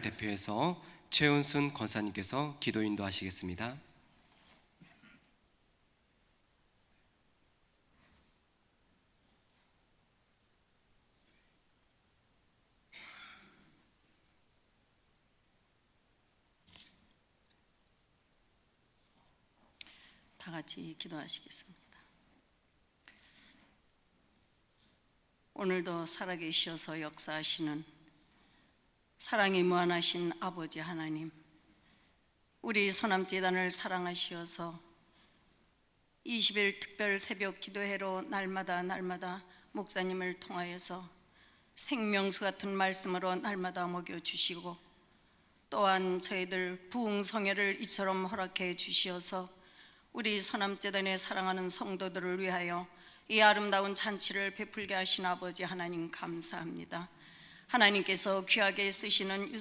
대표해서 최은순 권사님께서 기도 인도하시겠습니다. 다 같이 기도하시겠습니다. 오늘도 살아계셔서 역사하시는 사랑이 무한하신 아버지 하나님, 우리 서남재단을 사랑하시어서 20일 특별 새벽 기도회로 날마다 목사님을 통하여서 생명수 같은 말씀으로 날마다 먹여주시고, 또한 저희들 부흥성회를 이처럼 허락해 주시어서 우리 서남재단의 사랑하는 성도들을 위하여 이 아름다운 잔치를 베풀게 하신 아버지 하나님 감사합니다. 하나님께서 귀하게 쓰시는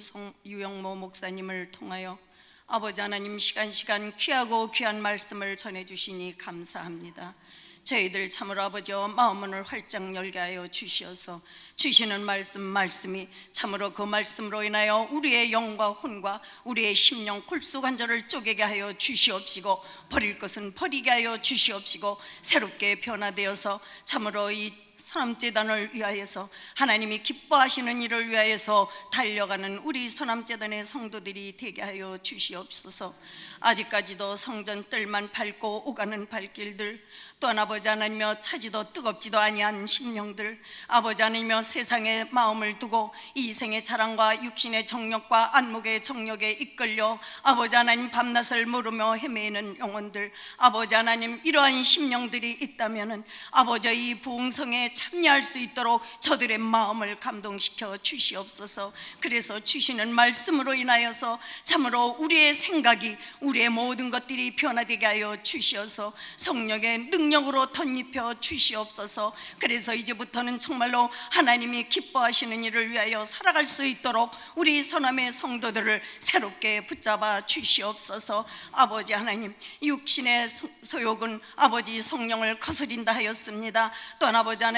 유영모 목사님을 통하여 아버지 하나님 시간 귀하고 귀한 말씀을 전해주시니 감사합니다. 저희들 참으로 아버지와 마음문을 활짝 열게 하여 주시어서 주시는 말씀이 참으로 그 말씀으로 인하여 우리의 영과 혼과 우리의 심령 골수관절을 쪼개게 하여 주시옵시고, 버릴 것은 버리게 하여 주시옵시고, 새롭게 변화되어서 참으로 이 서남재단을 위하여서 하나님이 기뻐하시는 일을 위하여서 달려가는 우리 서남재단의 성도들이 되게 하여 주시옵소서. 아직까지도 성전 뜰만 밟고 오가는 발길들, 또한 아버지 하나님여 차지도 뜨겁지도 아니한 심령들, 아버지 하나님여 세상에 마음을 두고 이생의 자랑과 육신의 정욕과 안목의 정욕에 이끌려 아버지 하나님 밤낮을 모르며 헤매는 영혼들, 아버지 하나님 이러한 심령들이 있다면 아버지 이 부흥성에 참여할 수 있도록 저들의 마음을 감동시켜 주시옵소서. 그래서 주시는 말씀으로 인하여서 참으로 우리의 생각이, 우리의 모든 것들이 변화되게 하여 주시어서 성령의 능력으로 덧입혀 주시옵소서. 그래서 이제부터는 정말로 하나님이 기뻐하시는 일을 위하여 살아갈 수 있도록 우리 서남의 성도들을 새롭게 붙잡아 주시옵소서. 아버지 하나님, 육신의 소욕은 아버지 성령을 거스린다 하였습니다. 또한 아버지 하나님여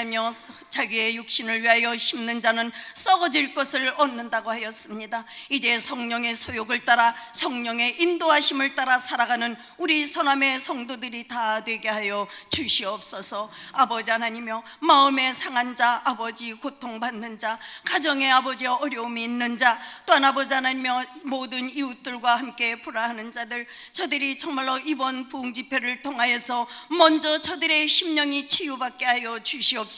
자기의 육신을 위하여 심는 자는 썩어질 것을 얻는다고 하였습니다. 이제 성령의 소욕을 따라 성령의 인도하심을 따라 살아가는 우리 서남의 성도들이 다 되게 하여 주시옵소서. 아버지 하나님여 마음에 상한 자, 아버지 고통받는 자, 가정에 아버지 어려움이 있는 자, 또한 아버지 하나님여 모든 이웃들과 함께 불화하는 자들, 저들이 정말로 이번 부흥집회를 통하여서 먼저 저들의 심령이 치유받게 하여 주시옵시고,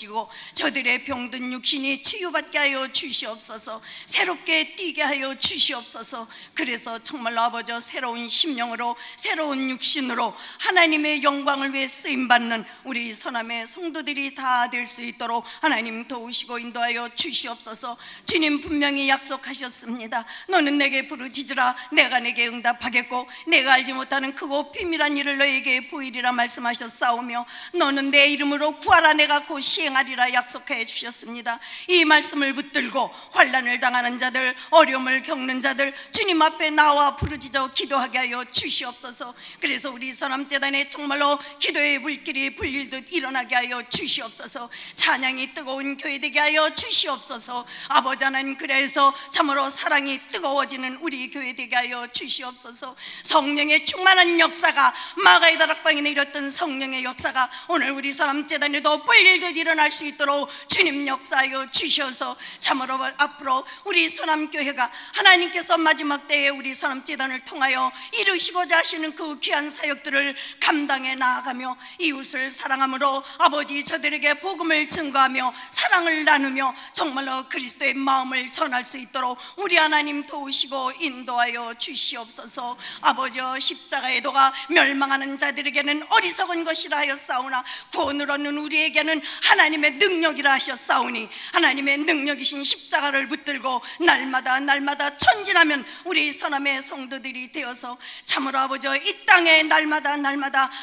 저들의 병든 육신이 치유받게 하여 주시옵소서. 새롭게 뛰게 하여 주시옵소서. 그래서 정말로 아버지 새로운 심령으로 새로운 육신으로 하나님의 영광을 위해 쓰임받는 우리 서남의 성도들이 다 될 수 있도록 하나님 도우시고 인도하여 주시옵소서. 주님 분명히 약속하셨습니다. 너는 내게 부르짖으라 내가 내게 응답하겠고 내가 알지 못하는 크고 비밀한 일을 너에게 보이리라 말씀하셨사오며, 너는 내 이름으로 구하라 내가 곧 시행하리라 약속해 주셨습니다. 이 말씀을 붙들고 환난을 당하는 자들, 어려움을 겪는 자들 주님 앞에 나와 부르짖어 기도하게 하여 주시옵소서. 그래서 우리 서남재단에 정말로 기도의 불길이 불릴듯 일어나게 하여 주시옵소서. 찬양이 뜨거운 교회 되게 하여 주시옵소서. 아버지 하나님, 그래서 참으로 사랑이 뜨거워지는 우리 교회 되게 하여 주시옵소서. 성령의 충만한 역사가 마가의 다락방에 내렸던 성령의 역사가 오늘 우리 서남재단에도 불릴듯 일어날 수 있도록 주님 역사하여 주셔서 참으로 앞으로 우리 서남교회가 하나님께서 마지막 때에 우리 서남재단을 통하여 이루시고자 하시는 그 귀한 사역들을 감당해 나아가며 이웃을 사랑함으로 아버지 저들에게 복음을 증거하며 사랑을 나누며 정말로 그리스도의 마음을 전할 수 있도록 우리 하나님 도우시고 인도하여 주시옵소서. 아버지 십자가의 도가 멸망하는 자들에게는 어리석은 것이라 하였사오나 구원을 얻는 우리에게는 하나님의 능력이라 하셨사오니, 하나님의 능력이신 십자가를 붙들고 날마다 전진하면 우리 서남의 성도들이 되어서 참으로 아버지 이 땅에 날마다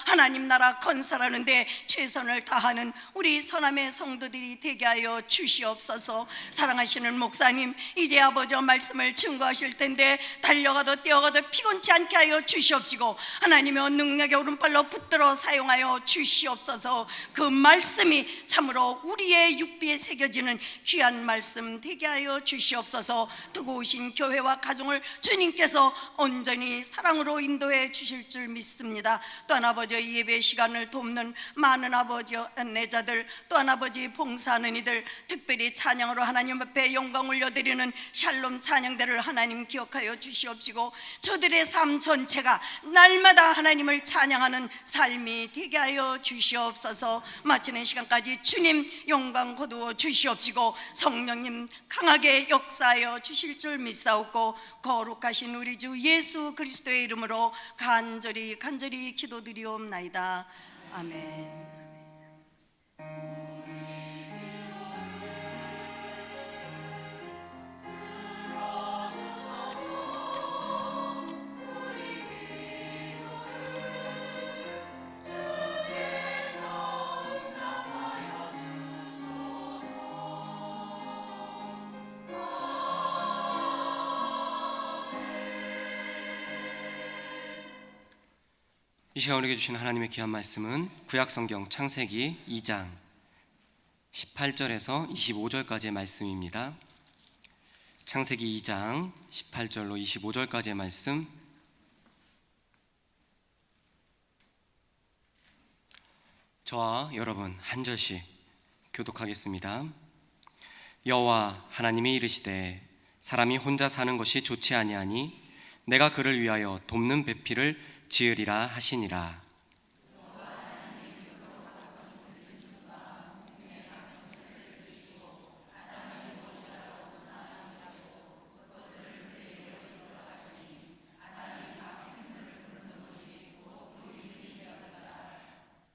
하나님 나라 건설하는데 최선을 다하는 우리 서남의 성도들이 되게 하여 주시옵소서. 사랑하시는 목사님, 이제 아버지 말씀을 증거하실 텐데 달려가도 뛰어가도 피곤치 않게 하여 주시옵시고 하나님의 능력의 오른발로 붙들어 사용하여 주시옵소서. 그 말씀이 참 참으로 우리의 육비에 새겨지는 귀한 말씀 되게 하여 주시옵소서. 두고 오신 교회와 가정을 주님께서 온전히 사랑으로 인도해 주실 줄 믿습니다. 또한 아버지 이 예배 시간을 돕는 많은 아버지 안내자들, 또한 아버지 봉사하는 이들, 특별히 찬양으로 하나님 앞에 영광 올려드리는 샬롬 찬양대를 하나님 기억하여 주시옵시고, 저들의 삶 전체가 날마다 하나님을 찬양하는 삶이 되게 하여 주시옵소서. 마치는 시간까지 주님 영광 거두어 주시옵시고, 성령님 강하게 역사하여 주실 줄 믿사옵고, 거룩하신 우리 주 예수 그리스도의 이름으로 간절히 기도드리옵나이다. 아멘. 이 시간 우리에게 주신 하나님의 귀한 말씀은 구약성경 창세기 2장 18절에서 25절까지의 말씀입니다. 창세기 2장 18절로 25절까지의 말씀, 저와 여러분 한 절씩 교독하겠습니다. 여호와 하나님이 이르시되 사람이 혼자 사는 것이 좋지 아니하니 내가 그를 위하여 돕는 배필을 지으리라 하시니라.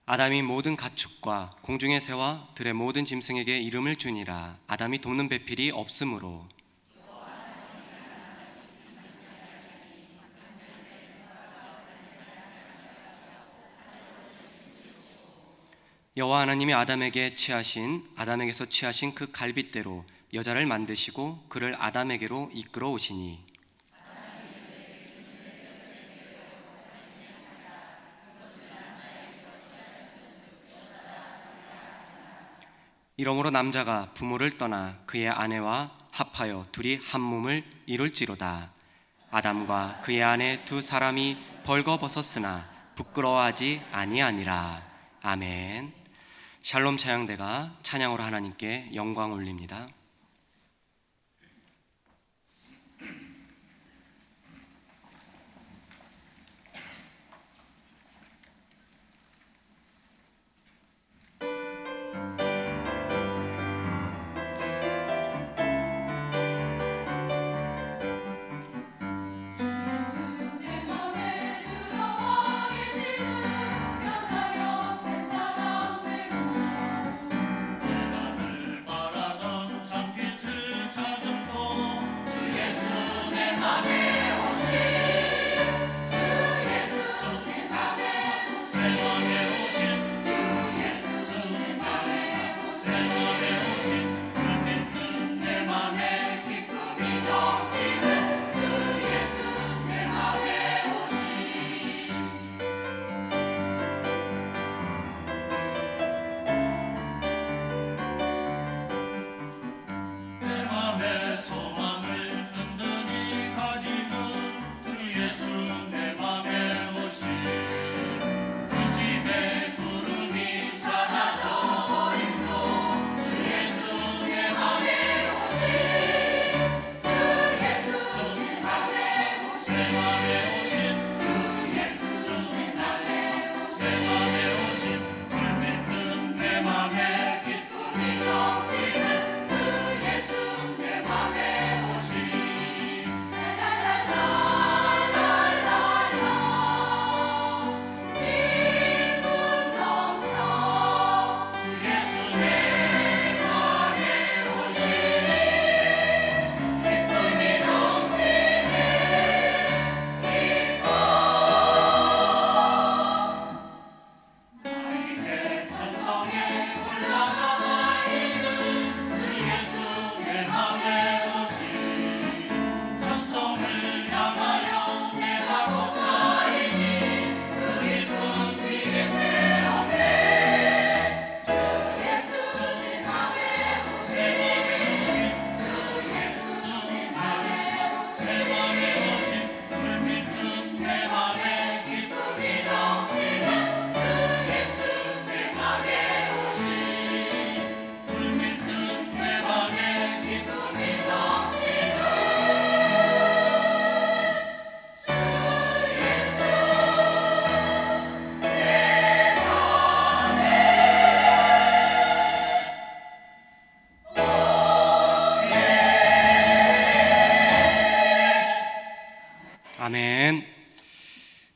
아담이 모든 가축과 공중의 새와 들의 모든 짐승에게 이름을 주니라. 아담이 돕는 배필이 없으므로. 여호와 하나님이 아담에게서 취하신 그 갈빗대로 여자를 만드시고 그를 아담에게로 이끌어 오시니, 이러므로 남자가 부모를 떠나 그의 아내와 합하여 둘이 한 몸을 이룰지로다. 아담과 그의 아내 두 사람이 벌거벗었으나 부끄러워하지 아니하니라. 아멘. 샬롬 찬양대가 찬양으로 하나님께 영광 올립니다. 바라던 참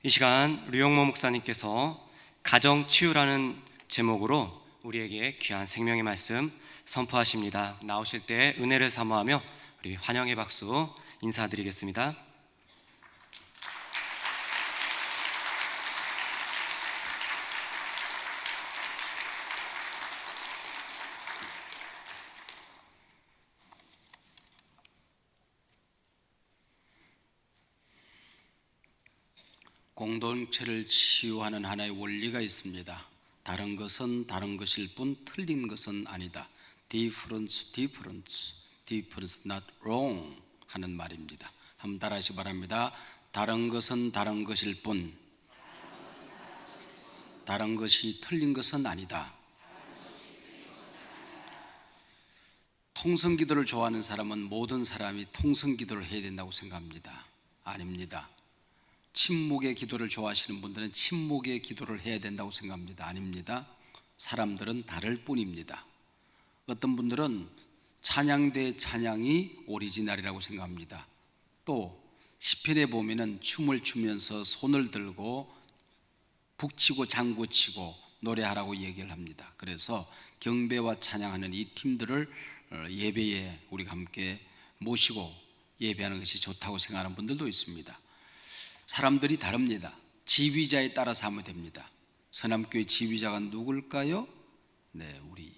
이 시간 류영모 목사님께서 가정치유라는 제목으로 우리에게 귀한 생명의 말씀 선포하십니다. 나오실 때 은혜를 사모하며 우리 환영의 박수 인사드리겠습니다. 공동체를 치유하는 하나의 원리가 있습니다. 다른 것은 다른 것일 뿐 틀린 것은 아니다. Difference, difference, difference not wrong 하는 말입니다. 한번 따라하시기 바랍니다. 다른 것은 다른 것일 뿐 다른 것이 틀린 것은 아니다. 통성기도를 좋아하는 사람은 모든 사람이 통성기도를 해야 된다고 생각합니다. 아닙니다. 침묵의 기도를 좋아하시는 분들은 침묵의 기도를 해야 된다고 생각합니다. 아닙니다. 사람들은 다를 뿐입니다. 어떤 분들은 찬양 대 찬양이 오리지널이라고 생각합니다. 또 시편에 보면은 춤을 추면서 손을 들고 북치고 장구치고 노래하라고 얘기를 합니다. 그래서 경배와 찬양하는 이 팀들을 예배에 우리가 함께 모시고 예배하는 것이 좋다고 생각하는 분들도 있습니다. 사람들이 다릅니다. 지휘자에 따라서 하면 됩니다. 서남교회 지휘자가 누굴까요? 네, 우리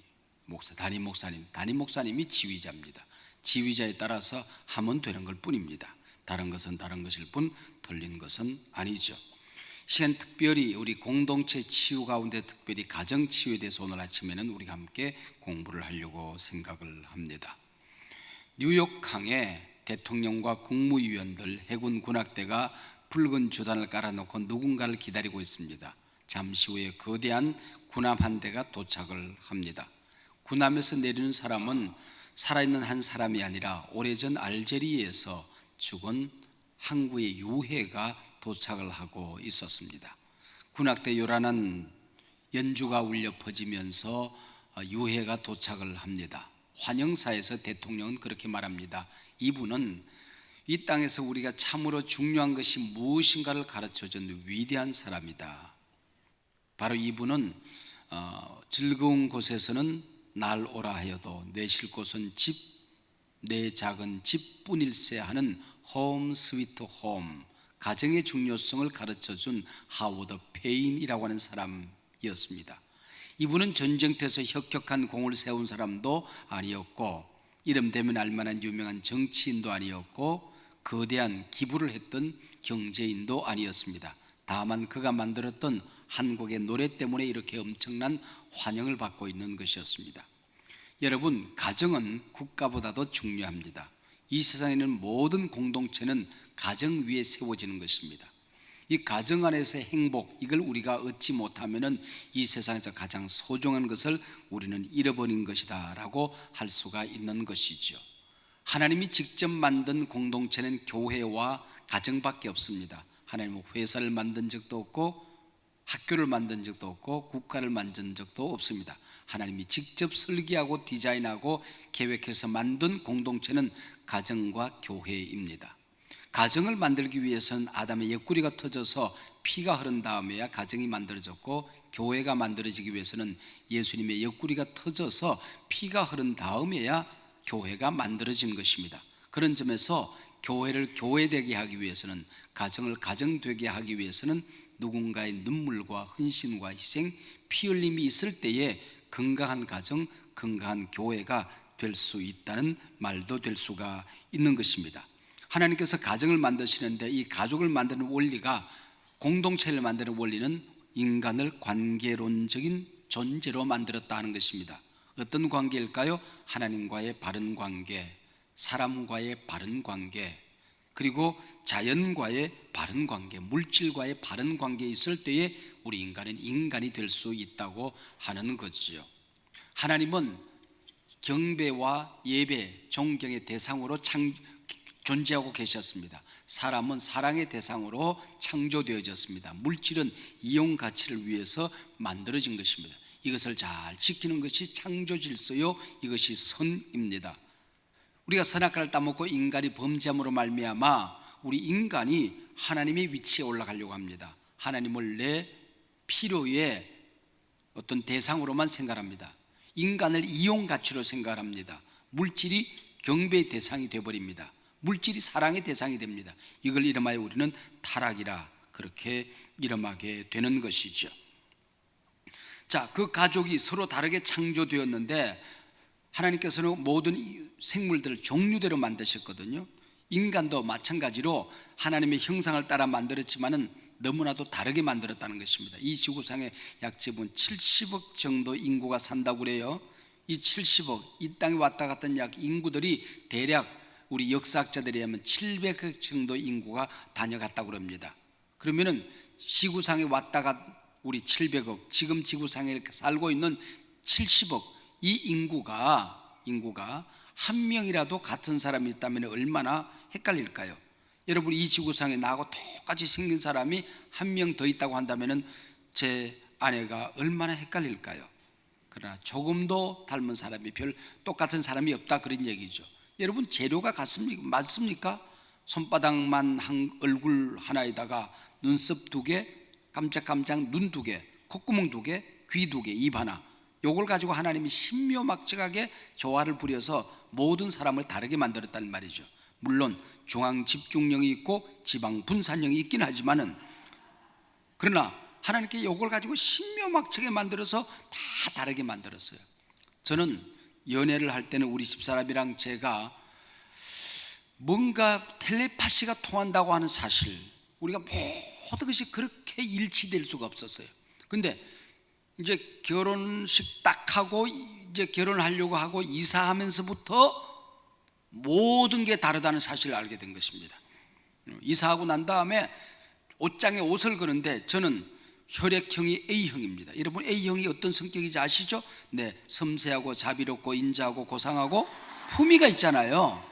담임 목사님이 지휘자입니다. 지휘자에 따라서 하면 되는 걸 뿐입니다. 다른 것은 다른 것일 뿐 틀린 것은 아니죠. 시간 특별히 우리 공동체 치유 가운데 특별히 가정 치유에 대해서 오늘 아침에는 우리가 함께 공부를 하려고 생각을 합니다. 뉴욕항에 대통령과 국무위원들, 해군 군악대가 붉은 주단을 깔아놓고 누군가를 기다리고 있습니다. 잠시 후에 거대한 군함 한 대가 도착을 합니다. 군함에서 내리는 사람은 살아있는 한 사람이 아니라 오래전 알제리에서 죽은 항구의 유해가 도착을 하고 있었습니다. 군악대 요란한 연주가 울려 퍼지면서 유해가 도착을 합니다. 환영사에서 대통령은 그렇게 말합니다. 이분은 이 땅에서 우리가 참으로 중요한 것이 무엇인가를 가르쳐준 위대한 사람이다. 바로 이분은 즐거운 곳에서는 날 오라 하여도 내 쉴 곳은 집, 내 작은 집뿐일세 하는 홈 스위트 홈, 가정의 중요성을 가르쳐준 하워드 페인이라고 하는 사람이었습니다. 이분은 전쟁터에서 혁혁한 공을 세운 사람도 아니었고 이름 되면 알만한 유명한 정치인도 아니었고 거대한 기부를 했던 경제인도 아니었습니다. 다만 그가 만들었던 한국의 노래 때문에 이렇게 엄청난 환영을 받고 있는 것이었습니다. 여러분, 가정은 국가보다도 중요합니다. 이 세상에 있는 모든 공동체는 가정 위에 세워지는 것입니다. 이 가정 안에서의 행복, 이걸 우리가 얻지 못하면 이 세상에서 가장 소중한 것을 우리는 잃어버린 것이다 라고 할 수가 있는 것이죠. 하나님이 직접 만든 공동체는 교회와 가정밖에 없습니다. 하나님은 회사를 만든 적도 없고 학교를 만든 적도 없고 국가를 만든 적도 없습니다. 하나님이 직접 설계하고 디자인하고 계획해서 만든 공동체는 가정과 교회입니다. 가정을 만들기 위해서는 아담의 옆구리가 터져서 피가 흐른 다음에야 가정이 만들어졌고 교회가 만들어지기 위해서는 예수님의 옆구리가 터져서 피가 흐른 다음에야 교회가 만들어진 것입니다. 그런 점에서 교회를 교회되게 하기 위해서는 가정을 가정되게 하기 위해서는 누군가의 눈물과 헌신과 희생, 피 흘림이 있을 때에 건강한 가정, 건강한 교회가 될 수 있다는 말도 될 수가 있는 것입니다. 하나님께서 가정을 만드시는데 이 가족을 만드는 원리가 공동체를 만드는 원리는 인간을 관계론적인 존재로 만들었다 하는 것입니다. 어떤 관계일까요? 하나님과의 바른 관계, 사람과의 바른 관계, 그리고 자연과의 바른 관계, 물질과의 바른 관계에 있을 때에 우리 인간은 인간이 될 수 있다고 하는 거지요. 하나님은 경배와 예배, 존경의 대상으로 존재하고 계셨습니다. 사람은 사랑의 대상으로 창조되어졌습니다. 물질은 이용 가치를 위해서 만들어진 것입니다. 이것을 잘 지키는 것이 창조 질서요, 이것이 선입니다. 우리가 선악과를 따먹고 인간이 범죄함으로 말미암아 우리 인간이 하나님의 위치에 올라가려고 합니다. 하나님을 내 필요의 어떤 대상으로만 생각합니다. 인간을 이용 가치로 생각합니다. 물질이 경배의 대상이 되어버립니다. 물질이 사랑의 대상이 됩니다. 이걸 이름하여 우리는 타락이라 그렇게 이름하게 되는 것이죠. 자, 그 가족이 서로 다르게 창조되었는데 하나님께서는 모든 생물들을 종류대로 만드셨거든요. 인간도 마찬가지로 하나님의 형상을 따라 만들었지만은 너무나도 다르게 만들었다는 것입니다. 이 지구상에 약 지금 70억 정도 인구가 산다고 그래요. 이 70억, 이 땅에 왔다 갔던 약 인구들이 대략 우리 역사학자들에 의하면 700억 정도 인구가 다녀갔다고 그럽니다. 그러면은 지구상에 왔다 간 우리 700억, 지금 지구상에 이렇게 살고 있는 70억, 이 인구가 한 명이라도 같은 사람이 있다면 얼마나 헷갈릴까요? 여러분, 이 지구상에 나하고 똑같이 생긴 사람이 한 명 더 있다고 한다면 제 아내가 얼마나 헷갈릴까요? 그러나 조금도 닮은 사람이 별 똑같은 사람이 없다, 그런 얘기죠. 여러분, 재료가 같습니까? 맞습니까? 손바닥만 한 얼굴 하나에다가 눈썹 2개, 깜짝깜짝 눈 2개, 콧구멍 2개, 귀 2개, 입 하나, 요걸 가지고 하나님이 신묘막측하게 조화를 부려서 모든 사람을 다르게 만들었다는 말이죠. 물론 중앙 집중력이 있고 지방 분산력이 있긴 하지만은, 그러나 하나님께 요걸 가지고 신묘막측에 만들어서 다 다르게 만들었어요. 저는 연애를 할 때는 우리 집사람이랑 제가 뭔가 텔레파시가 통한다고 하는 사실, 우리가 모든 것이 그렇게 일치될 수가 없었어요. 근데 이제 결혼식 딱 하고 이제 결혼을 하려고 하고 이사하면서부터 모든 게 다르다는 사실을 알게 된 것입니다. 이사하고 난 다음에 옷장에 옷을 거는데 저는 혈액형이 A형입니다. 여러분, A형이 어떤 성격인지 아시죠? 네, 섬세하고 자비롭고 인자하고 고상하고 품위가 있잖아요.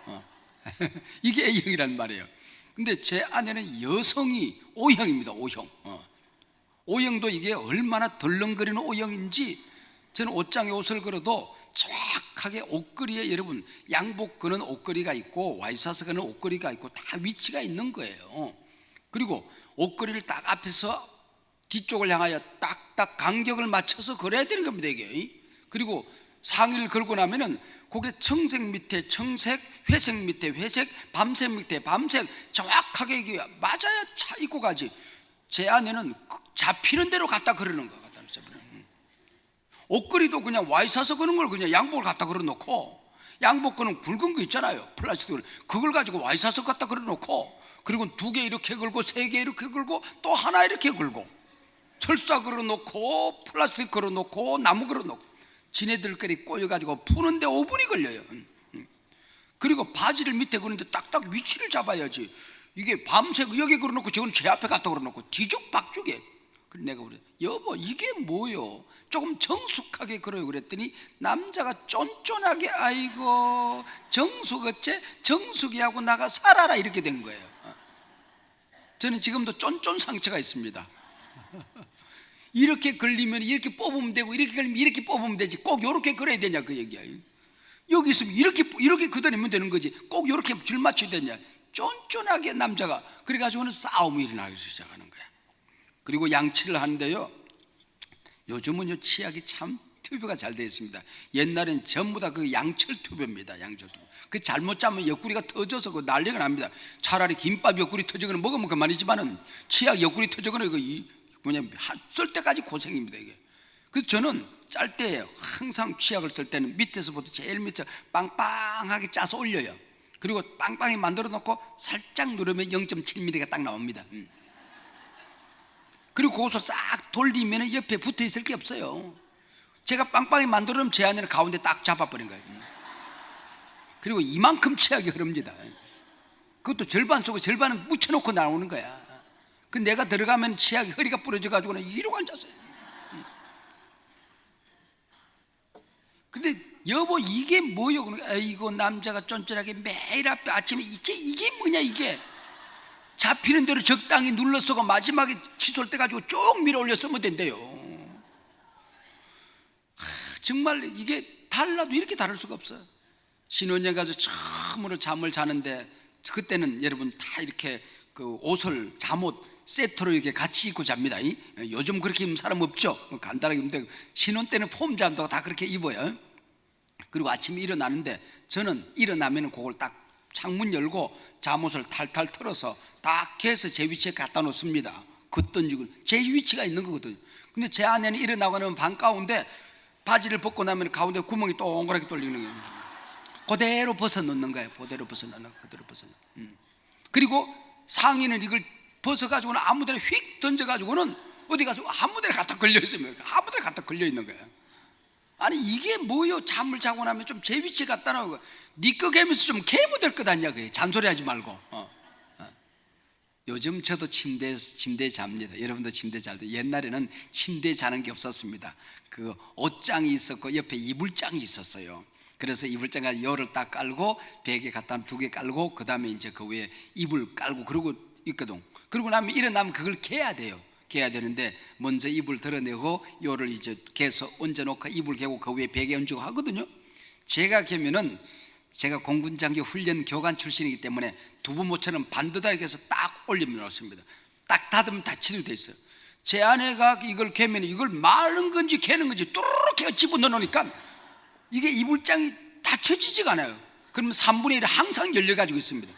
이게 A형이란 말이에요. 근데 제 아내는 여성이 O형입니다. O형. O형도 이게 얼마나 덜렁거리는 O형인지, 저는 옷장에 옷을 걸어도 정확하게 옷걸이에, 여러분, 양복 거는 옷걸이가 있고 와이셔츠 거는 옷걸이가 있고 다 위치가 있는 거예요. 그리고 옷걸이를 딱 앞에서 뒤쪽을 향하여 딱딱 간격을 맞춰서 걸어야 되는 겁니다, 이게. 그리고 상의를 걸고 나면은 그게 청색 밑에 청색, 회색 밑에 회색, 밤색 밑에 밤색, 정확하게 이게 맞아야 차 입고 가지. 제 아내는 잡히는 대로 갖다 걸으는 거 같다는 거죠. 옷걸이도 그냥 와이셔츠 거는 걸 그냥 양복을 갖다 걸어놓고, 양복 거는 굵은 거 있잖아요, 플라스틱, 그걸 가지고 와이셔츠 갖다 걸어놓고, 그리고 2개 이렇게 걸고 3개 이렇게 걸고 또 하나 이렇게 걸고, 철사 걸어놓고 플라스틱 걸어놓고 나무 걸어놓고, 지네들끼리 꼬여가지고 푸는데 5분이 걸려요. 그리고 바지를 밑에 그런데 딱딱 위치를 잡아야지. 이게 밤새 여기 걸어놓고 저건 제 앞에 갖다 걸어놓고 뒤죽박죽에. 그래서 내가 그래, 여보 이게 뭐요? 조금 정숙하게 걸어요. 그랬더니 남자가 쫀쫀하게, 아이고 정숙 어째? 정숙이 하고 나가 살아라, 이렇게 된 거예요. 저는 지금도 쫀쫀 상처가 있습니다. 이렇게 걸리면 이렇게 뽑으면 되고, 이렇게 걸리면 이렇게 뽑으면 되지, 꼭 이렇게 걸어야 되냐, 그 얘기야. 여기 있으면 이렇게 그다니면 되는 거지, 꼭 이렇게 줄 맞춰야 되냐. 쫀쫀하게 남자가 그래가지고는 싸움이 일어나기 시작하는 거야. 그리고 양치를 하는데요, 요즘은요 치약이 참 튜브가 잘 되어 있습니다. 옛날엔 전부 다 그 양철 튜브입니다. 양철 튜브. 그 잘못 짜면 옆구리가 터져서 그 난리가 납니다. 차라리 김밥 옆구리 터지거나 먹으면 그만이지만은 치약 옆구리 터지거나 이거 뭐냐면 쓸 때까지 고생입니다, 이게. 그래서 저는 짤 때 항상 치약을 쓸 때는 밑에서부터 제일 밑에 빵빵하게 짜서 올려요. 그리고 빵빵히 만들어 놓고 살짝 누르면 0.7mm가 딱 나옵니다. 그리고 거기서 싹 돌리면 옆에 붙어 있을 게 없어요. 제가 빵빵히 만들어 놓으면 제 안에는 가운데 딱 잡아버린 거예요. 그리고 이만큼 치약이 흐릅니다. 그것도 절반 속에 절반은 묻혀놓고 나오는 거야. 그 내가 들어가면 치약이 허리가 부러져 가지고는 이러고 앉았어요. 근데 여보 이게 뭐요? 그러니까 아이고 남자가 쫀쫀하게 매일 앞에 아침에 이게 뭐냐, 이게 잡히는 대로 적당히 눌러서고 마지막에 칫솔 때 가지고 쭉 밀어 올려 쓰면 된대요. 정말 이게 달라도 이렇게 다를 수가 없어요. 신혼여행 가서 처음으로 잠을 자는데 그때는 여러분 다 이렇게 그 옷을 잠옷 세트로 이렇게 같이 입고 잡니다. 요즘 그렇게 입는 사람 없죠. 간단하게 입는데 신혼 때는 폼 잠도 다 그렇게 입어요. 그리고 아침에 일어나는데 저는 일어나면 그걸 딱 창문 열고 잠옷을 탈탈 털어서 딱 해서 제 위치에 갖다 놓습니다. 그 던지고 제 위치가 있는 거거든요. 근데 제 아내는 일어나고 나면 방 가운데 바지를 벗고 나면 가운데 구멍이 동그랗게 뚫리는 거예요. 그대로 벗어 놓는 거예요. 그대로 벗어 놓는 거예요. 그리고 상의는 이걸 벗어 가지고는 아무데나 휙 던져 가지고는 어디 가서 아무데나 갖다 걸려 있으면 아무데나 갖다 걸려 있는 거예요. 아니 이게 뭐요? 잠을 자고 나면 좀 제 위치에 갖다 놓고 네 거 개면서 좀 개무 될 것 아니야. 그게 잔소리하지 말고. 요즘 저도 침대에 잡니다. 여러분도 침대에 잘 때 옛날에는 침대에 자는 게 없었습니다. 그 옷장이 있었고 옆에 이불장이 있었어요. 그래서 이불장에 열을 딱 깔고 베개 갖다 2개 깔고 그 다음에 이제 그 위에 이불 깔고 그러고 있거든. 그러고 나면 일어나면 그걸 개야 돼요. 개야 되는데 먼저 이불 드러내고 요를 이제 개서 얹어놓고 이불 개고 그 위에 베개 얹고 하거든요. 제가 개면은 제가 공군장교 훈련 교관 출신이기 때문에 두부모처럼 반듯하게 해서 딱 올려놓습니다. 딱 닫으면 닫히게 돼 있어요. 제 아내가 이걸 개면 이걸 마른 건지 개는 건지 뚜루룩 해서 집어넣어 놓으니까 이게 이불장이 닫혀지지가 않아요. 그러면 3분의 1이 항상 열려가지고 있습니다.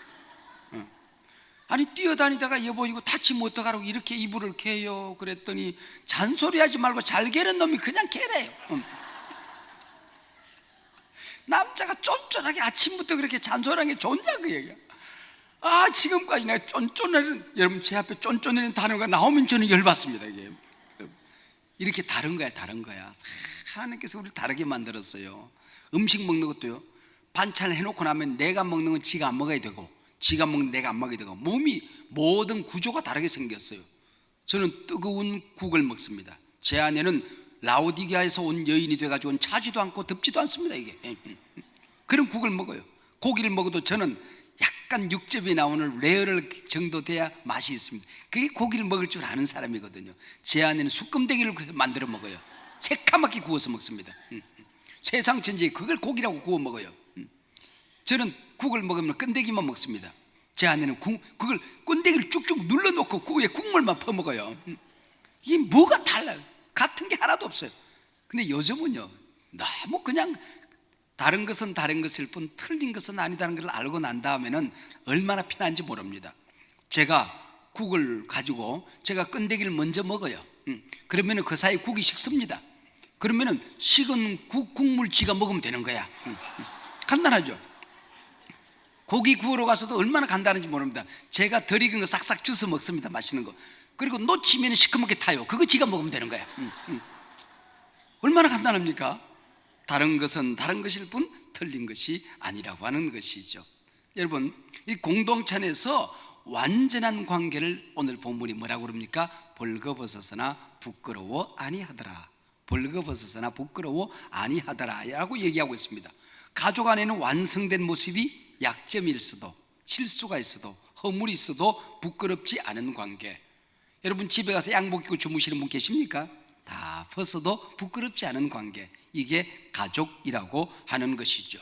아니 뛰어다니다가 여보 이거 다치면 어떡하라고 이렇게 이불을 개요 그랬더니 잔소리하지 말고 잘 개는 놈이 그냥 개래요. 남자가 쫀쫀하게 아침부터 그렇게 잔소리하는 게 좋냐 그 얘기야. 아 지금까지 내가 쫀쫀하는 여러분 제 앞에 쫀쫀이라는 단어가 나오면 저는 열받습니다. 이게 이렇게 다른 거야. 하나님께서 우리를 다르게 만들었어요. 음식 먹는 것도요. 반찬을 해놓고 나면 내가 먹는 건 지가 안 먹어야 되고 지가 먹는 내가 안 먹어야 되고 몸이 모든 구조가 다르게 생겼어요. 저는 뜨거운 국을 먹습니다. 제 아내는 라오디게아에서 온 여인이 돼가지고 차지도 않고 덥지도 않습니다. 이게 그런 국을 먹어요. 고기를 먹어도 저는 약간 육즙이 나오는 레어럴 정도 돼야 맛이 있습니다. 그게 고기를 먹을 줄 아는 사람이거든요. 제 아내는 숯금대기를 만들어 먹어요. 새까맣게 구워서 먹습니다. 세상 전체에 그걸 고기라고 구워 먹어요. 저는 국을 먹으면 끈대기만 먹습니다. 제 아내는 그걸 끈대기를 쭉쭉 눌러놓고 국에 국물만 퍼먹어요. 이게 뭐가 달라요? 같은 게 하나도 없어요. 근데 요즘은요 너무 그냥 다른 것은 다른 것일 뿐 틀린 것은 아니다는 걸 알고 난 다음에는 얼마나 편한지 모릅니다. 제가 국을 가지고 제가 끈대기를 먼저 먹어요. 그러면 그 사이에 국이 식습니다. 그러면 식은 국물 지가 먹으면 되는 거야. 간단하죠. 고기 구우러 가서도 얼마나 간단한지 모릅니다. 제가 덜 익은 거 싹싹 주워 먹습니다. 맛있는 거. 그리고 놓치면 시커멓게 타요. 그거 지가 먹으면 되는 거야. 얼마나 간단합니까? 다른 것은 다른 것일 뿐 틀린 것이 아니라고 하는 것이죠. 여러분 이 공동체 안에서 완전한 관계를 오늘 본문이 뭐라고 그럽니까? 벌거벗어서나 부끄러워 아니하더라. 벌거벗어서나 부끄러워 아니하더라 라고 얘기하고 있습니다. 가족 안에는 완성된 모습이 약점일 수도 실수가 있어도 허물이 있어도 부끄럽지 않은 관계. 여러분 집에 가서 양복 입고 주무시는 분 계십니까? 다 벗어도 부끄럽지 않은 관계. 이게 가족이라고 하는 것이죠.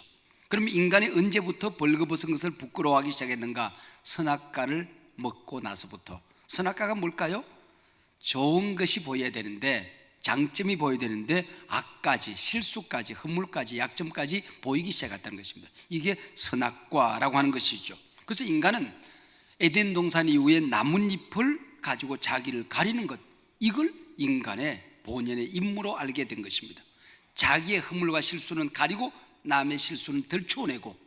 그럼 인간이 언제부터 벌거벗은 것을 부끄러워하기 시작했는가? 선악과를 먹고 나서부터. 선악과가 뭘까요? 좋은 것이 보여야 되는데 장점이 보여야 되는데 악까지 실수까지 허물까지 약점까지 보이기 시작했다는 것입니다. 이게 선악과라고 하는 것이죠. 그래서 인간은 에덴 동산 이후에 나뭇잎을 가지고 자기를 가리는 것, 이걸 인간의 본연의 임무로 알게 된 것입니다. 자기의 허물과 실수는 가리고 남의 실수는 덜추어내고,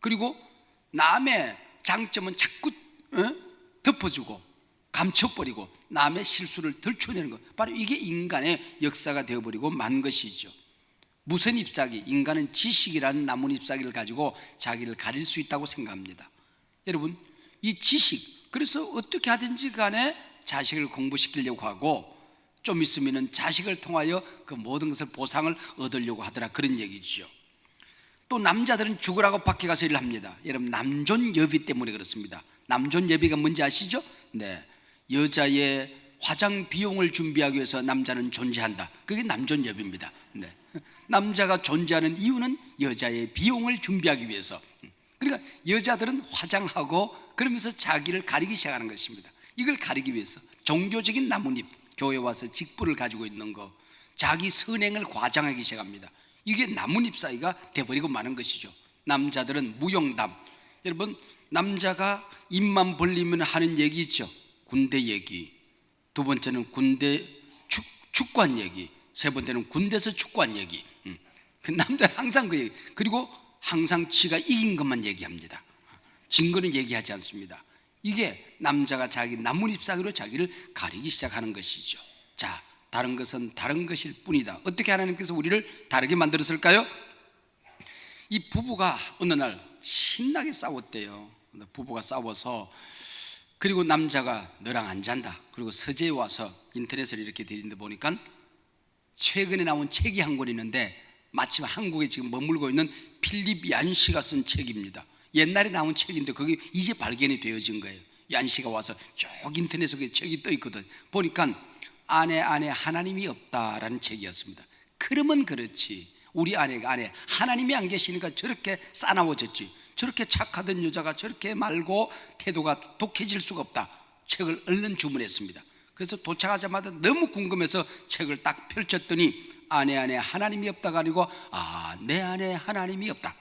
그리고 남의 장점은 자꾸 덮어주고 감춰버리고 남의 실수를 덜추어내는 것, 바로 이게 인간의 역사가 되어버리고 만 것이죠. 무슨 잎사귀? 인간은 지식이라는 나뭇잎사귀를 가지고 자기를 가릴 수 있다고 생각합니다. 여러분 이 지식, 그래서 어떻게 하든지 간에 자식을 공부시키려고 하고 좀 있으면 자식을 통하여 그 모든 것을 보상을 얻으려고 하더라, 그런 얘기죠. 또 남자들은 죽으라고 밖에 가서 일을 합니다. 여러분 남존여비 때문에 그렇습니다. 남존여비가 뭔지 아시죠? 네, 여자의 화장 비용을 준비하기 위해서 남자는 존재한다. 그게 남존여비입니다. 네. 남자가 존재하는 이유는 여자의 비용을 준비하기 위해서. 그러니까 여자들은 화장하고 그러면서 자기를 가리기 시작하는 것입니다. 이걸 가리기 위해서 종교적인 나뭇잎, 교회 와서 직분을 가지고 있는 거, 자기 선행을 과장하기 시작합니다. 이게 나뭇잎 사이가 돼버리고 마는 것이죠. 남자들은 무용담. 여러분, 남자가 입만 벌리면 하는 얘기 있죠. 군대 얘기, 두 번째는 군대 축구한 얘기, 세 번째는 군대에서 축구한 얘기. 그 남자는 항상 그 얘기. 그리고 항상 지가 이긴 것만 얘기합니다. 진 거는 얘기하지 않습니다. 이게 남자가 자기 나뭇잎 사이로 자기를 가리기 시작하는 것이죠. 자, 다른 것은 다른 것일 뿐이다. 어떻게 하나님께서 우리를 다르게 만들었을까요? 이 부부가 어느 날 신나게 싸웠대요. 부부가 싸워서, 그리고 남자가 너랑 안 잔다. 그리고 서재에 와서 인터넷을 이렇게 뒤진데 보니까 최근에 나온 책이 한 권 있는데, 마침 한국에 지금 머물고 있는 필립 얀시가 쓴 책입니다. 옛날에 나온 책인데 그게 이제 발견이 되어진 거예요. 얀시가 와서 쭉 인터넷에 그 책이 떠 있거든. 보니까 아내 안에 하나님이 없다라는 책이었습니다. 그러면 그렇지, 우리 아내가 안에 하나님이 안 계시니까 저렇게 싸나워졌지, 저렇게 착하던 여자가 저렇게 말고 태도가 독해질 수가 없다. 책을 얼른 주문했습니다. 그래서 도착하자마자 너무 궁금해서 책을 딱 펼쳤더니 아내 안에 하나님이 없다가 아니고 내 안에 하나님이 없다.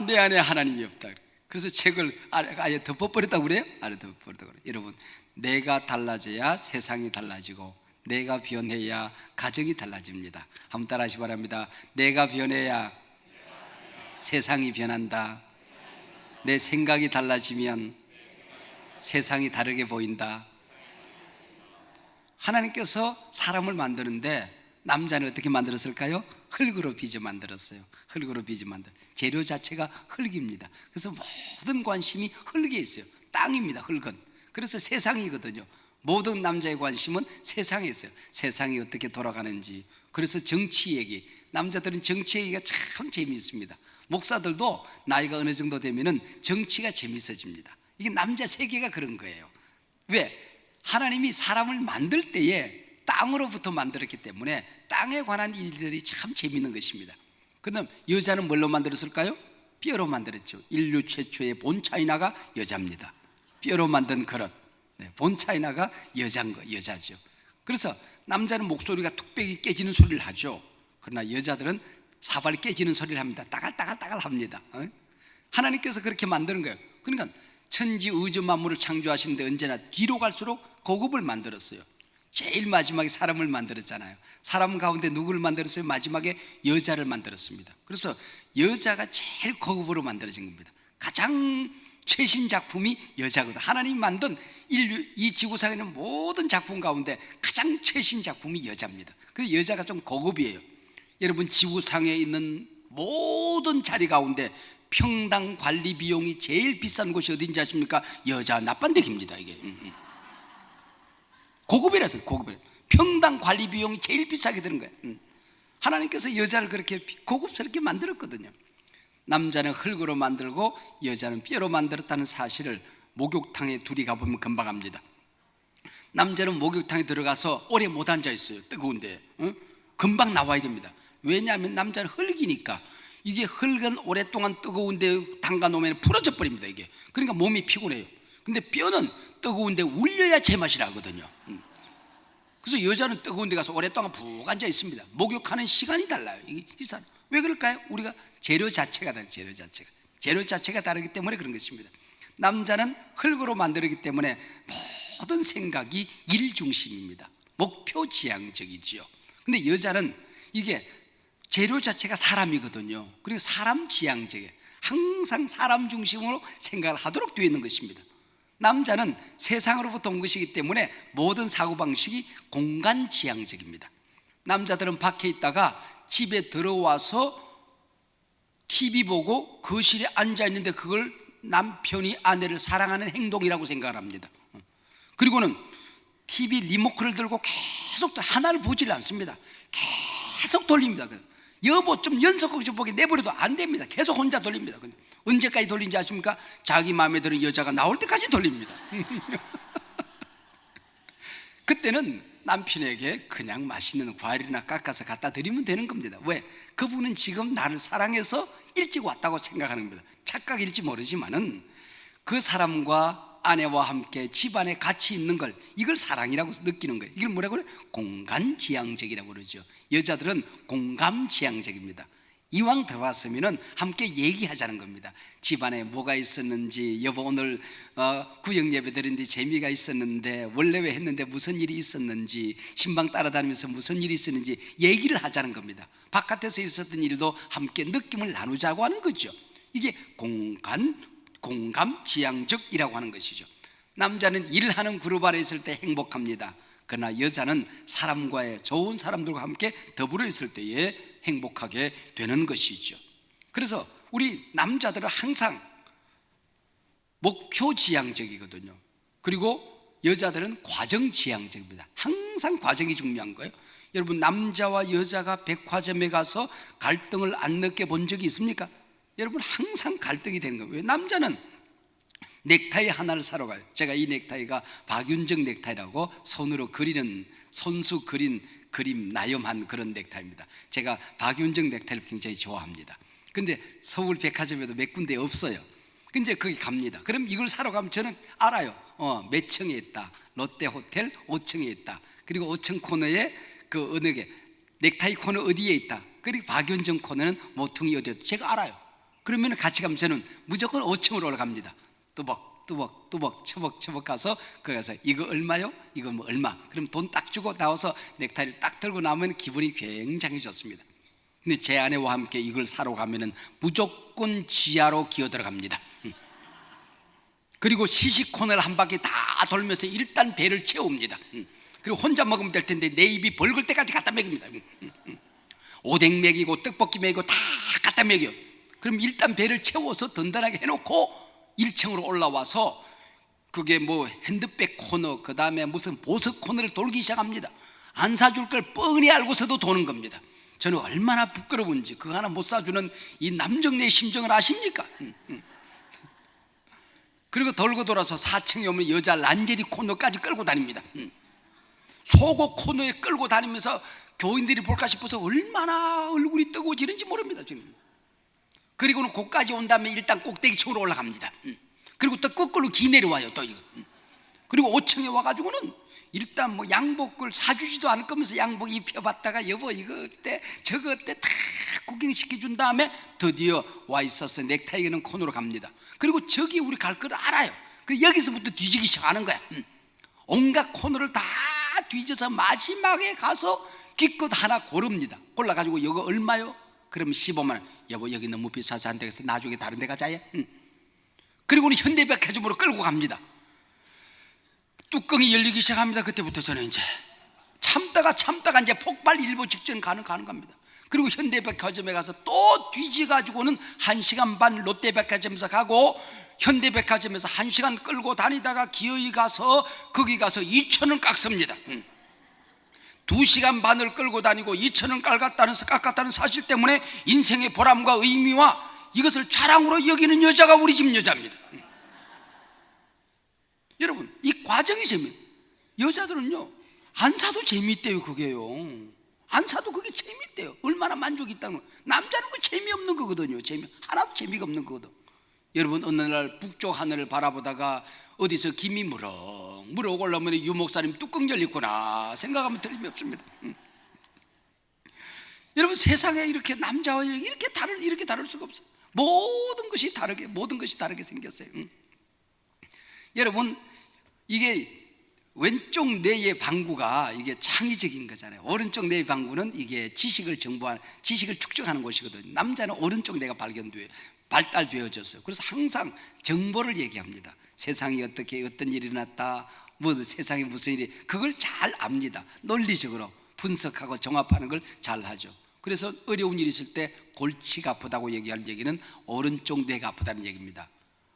내 안에 하나님이 없다. 그래서 책을 아예 덮어버렸다고 그래요? 아예 덮어버렸다고 그래요. 여러분, 내가 달라져야 세상이 달라지고, 내가 변해야 가정이 달라집니다. 한번 따라 하시기 바랍니다. 내가 변해야 세상이 변한다. 내 생각이 달라지면 세상이 다르게 보인다. 하나님께서 사람을 만드는데 남자는 어떻게 만들었을까요? 흙으로 빚어 만들었어요. 흙으로 빚어 만들. 재료 자체가 흙입니다. 그래서 모든 관심이 흙에 있어요. 땅입니다. 흙은. 그래서 세상이거든요. 모든 남자의 관심은 세상에 있어요. 세상이 어떻게 돌아가는지. 그래서 정치 얘기, 남자들은 정치 얘기가 참 재미있습니다. 목사들도 나이가 어느 정도 되면은 정치가 재미있어집니다. 이게 남자 세계가 그런 거예요. 왜? 하나님이 사람을 만들 때에 땅으로부터 만들었기 때문에 땅에 관한 일들이 참 재미있는 것입니다. 그럼 여자는 뭘로 만들었을까요? 뼈로 만들었죠. 인류 최초의 본차이나가 여자입니다. 뼈로 만든 그릇, 본차이나가 여자죠. 그래서 남자는 목소리가 뚝배기 깨지는 소리를 하죠. 그러나 여자들은 사발 깨지는 소리를 합니다. 따갈따갈 합니다. 하나님께서 그렇게 만드는 거예요. 그러니까 천지 우주 만물을 창조하시는데 언제나 뒤로 갈수록 고급을 만들었어요. 제일 마지막에 사람을 만들었잖아요. 사람 가운데 누구를 만들었어요? 마지막에 여자를 만들었습니다. 그래서 여자가 제일 고급으로 만들어진 겁니다. 가장 최신 작품이 여자거든. 하나님이 만든 인류 이 지구상에 있는 모든 작품 가운데 가장 최신 작품이 여자입니다. 그 여자가 좀 고급이에요. 여러분, 지구상에 있는 모든 자리 가운데 평당 관리 비용이 제일 비싼 곳이 어딘지 아십니까? 여자 납반대기입니다. 이게 고급이라서 고급이라. 평당 관리 비용이 제일 비싸게 되는 거예요. 하나님께서 여자를 그렇게 고급스럽게 만들었거든요. 남자는 흙으로 만들고 여자는 뼈로 만들었다는 사실을 목욕탕에 둘이 가보면 금방 압니다. 남자는 목욕탕에 들어가서 오래 못 앉아 있어요. 뜨거운데 금방 나와야 됩니다. 왜냐하면 남자는 흙이니까. 이게 흙은 오랫동안 뜨거운데 담가 놓으면 풀어져 버립니다. 이게 그러니까 몸이 피곤해요. 근데 뼈는 뜨거운데 울려야 제맛이 나거든요. 그래서 여자는 뜨거운데 가서 오랫동안 푹 앉아 있습니다. 목욕하는 시간이 달라요. 왜 그럴까요? 우리가 재료 자체가 다른 재료 자체가 다르기 때문에 그런 것입니다. 남자는 흙으로 만들었기 때문에 모든 생각이 일 중심입니다. 목표 지향적이지요. 근데 여자는 이게 재료 자체가 사람이거든요. 그리고 사람 지향적이에요. 항상 사람 중심으로 생각을 하도록 되어 있는 것입니다. 남자는 세상으로부터 온 것이기 때문에 모든 사고방식이 공간 지향적입니다. 남자들은 밖에 있다가 집에 들어와서 TV 보고 거실에 앉아 있는데 그걸 남편이 아내를 사랑하는 행동이라고 생각을 합니다. 그리고는 TV 리모컨을 들고 계속 하나를 보질 않습니다. 계속 돌립니다. 여보 좀 연속극 좀 보게 내버려도 안 됩니다. 계속 혼자 돌립니다. 언제까지 돌린지 아십니까? 자기 마음에 드는 여자가 나올 때까지 돌립니다. 그때는 남편에게 그냥 맛있는 과일이나 깎아서 갖다 드리면 되는 겁니다. 왜? 그분은 지금 나를 사랑해서 일찍 왔다고 생각하는 겁니다. 착각일지 모르지만은 그 사람과 아내와 함께 집안에 같이 있는 걸, 이걸 사랑이라고 느끼는 거예요. 이걸 뭐라고 그래요? 공간지향적이라고 그러죠. 여자들은 공감지향적입니다. 이왕 들어왔으면 함께 얘기하자는 겁니다. 집안에 뭐가 있었는지, 여보 오늘 구역 예배 드렸는데 재미가 있었는데, 원래 왜 했는데 무슨 일이 있었는지, 신방 따라다니면서 무슨 일이 있었는지 얘기를 하자는 겁니다. 바깥에서 있었던 일도 함께 느낌을 나누자고 하는 거죠. 이게 공감지향적이라고 하는 것이죠. 남자는 일하는 그룹 안에 있을 때 행복합니다. 그러나 여자는 사람과의, 좋은 사람들과 함께 더불어 있을 때에 행복하게 되는 것이죠. 그래서 우리 남자들은 항상 목표지향적이거든요. 그리고 여자들은 과정지향적입니다. 항상 과정이 중요한 거예요. 여러분, 남자와 여자가 백화점에 가서 갈등을 안 느껴본 적이 있습니까? 여러분, 항상 갈등이 되는 거예요. 왜? 남자는 넥타이 하나를 사러 가요. 제가 이 넥타이가 박윤정 넥타이라고 손으로 그리는, 손수 그린 그림 나염한 그런 넥타이입니다. 제가 박윤정 넥타이를 굉장히 좋아합니다. 근데 서울 백화점에도 몇 군데 없어요. 근데 거기 갑니다. 그럼 이걸 사러 가면 저는 알아요. 몇 층에 있다. 롯데호텔 5층에 있다. 그리고 5층 코너에 그 어느 게 넥타이 코너 어디에 있다. 그리고 박윤정 코너는 모퉁이 어디에 있다. 제가 알아요. 그러면 같이 가면 저는 무조건 5층으로 올라갑니다. 뚜벅 처벅 가서, 그래서 이거 얼마요? 이거 뭐 얼마? 그럼 돈 딱 주고 나와서 넥타이를 딱 들고 나오면 기분이 굉장히 좋습니다. 근데 제 아내와 함께 이걸 사러 가면은 무조건 지하로 기어 들어갑니다. 그리고 시식 코너를 한 바퀴 다 돌면서 일단 배를 채웁니다. 그리고 혼자 먹으면 될 텐데 내 입이 벌글 때까지 갖다 먹입니다. 오뎅 먹이고 떡볶이 먹이고 다 갖다 먹여요. 그럼 일단 배를 채워서 든든하게 해놓고 1층으로 올라와서 그게 뭐 핸드백 코너, 그 다음에 무슨 보석 코너를 돌기 시작합니다. 안 사줄 걸 뻔히 알고서도 도는 겁니다. 저는 얼마나 부끄러운지 그거 하나 못 사주는 이 남정네의 심정을 아십니까? 그리고 돌고 돌아서 4층에 오면 여자 란제리 코너까지 끌고 다닙니다. 속옷 코너에 끌고 다니면서 교인들이 볼까 싶어서 얼마나 얼굴이 뜨거워지는지 모릅니다 지금. 그리고는 거기까지 온 다음에 일단 꼭대기층으로 올라갑니다. 그리고 또 거꾸로 기 내려와요 또 이거. 그리고 5층에 와가지고는 일단 뭐 양복을 사주지도 않을 거면서 양복 입혀봤다가 여보 이거 어때 저거 어때 다 구경시켜준 다음에 드디어 와 있어서 넥타이 있는 코너로 갑니다. 그리고 저기 우리 갈 거를 알아요. 그 여기서부터 뒤지기 시작하는 거야. 온갖 코너를 다 뒤져서 마지막에 가서 기껏 하나 고릅니다. 골라가지고 이거 얼마요? 그러면 15만 원. 여보 여기 너무 비싸서 안 되겠어. 나중에 다른 데 가자. 그리고는 현대백화점으로 끌고 갑니다. 뚜껑이 열리기 시작합니다. 그때부터 저는 이제 참다가 이제 폭발 일보 직전 가는 겁니다. 그리고 현대백화점에 가서 또 뒤지가지고는 1시간 반 롯데백화점에서 가고, 현대백화점에서 1시간 끌고 다니다가 기어이 가서 거기 가서 2,000원 깎습니다. 2시간 반을 끌고 다니고 2,000원 깎았다는 사실 때문에 인생의 보람과 의미와 이것을 자랑으로 여기는 여자가 우리 집 여자입니다. 여러분, 이 과정이 재미있어요. 여자들은요 안 사도 재미있대요. 그게요 안 사도 그게 재미있대요. 얼마나 만족이 있다는 거예요. 남자는 그 재미없는 거거든요. 하나도 재미가 없는 거거든. 여러분, 어느 날 북쪽 하늘을 바라보다가 어디서 김이 무럭무럭 올라오면 유 목사님 뚜껑 열렸구나 생각하면 틀림이 없습니다. 여러분, 세상에 이렇게 남자와 여자 이렇게 다를 수가 없어요. 모든 것이 다르게 생겼어요. 여러분, 이게 왼쪽 뇌의 방구가 이게 창의적인 거잖아요. 오른쪽 뇌의 방구는 이게 지식을 축적하는 곳이거든요. 남자는 오른쪽 뇌가 발달되어졌어요. 그래서 항상 정보를 얘기합니다. 세상이 어떻게 어떤 일이 났다, 뭐 세상에 무슨 일이, 그걸 잘 압니다. 논리적으로 분석하고 종합하는 걸 잘 하죠. 그래서 어려운 일이 있을 때 골치가 아프다고 얘기하는 얘기는 오른쪽 뇌가 아프다는 얘기입니다.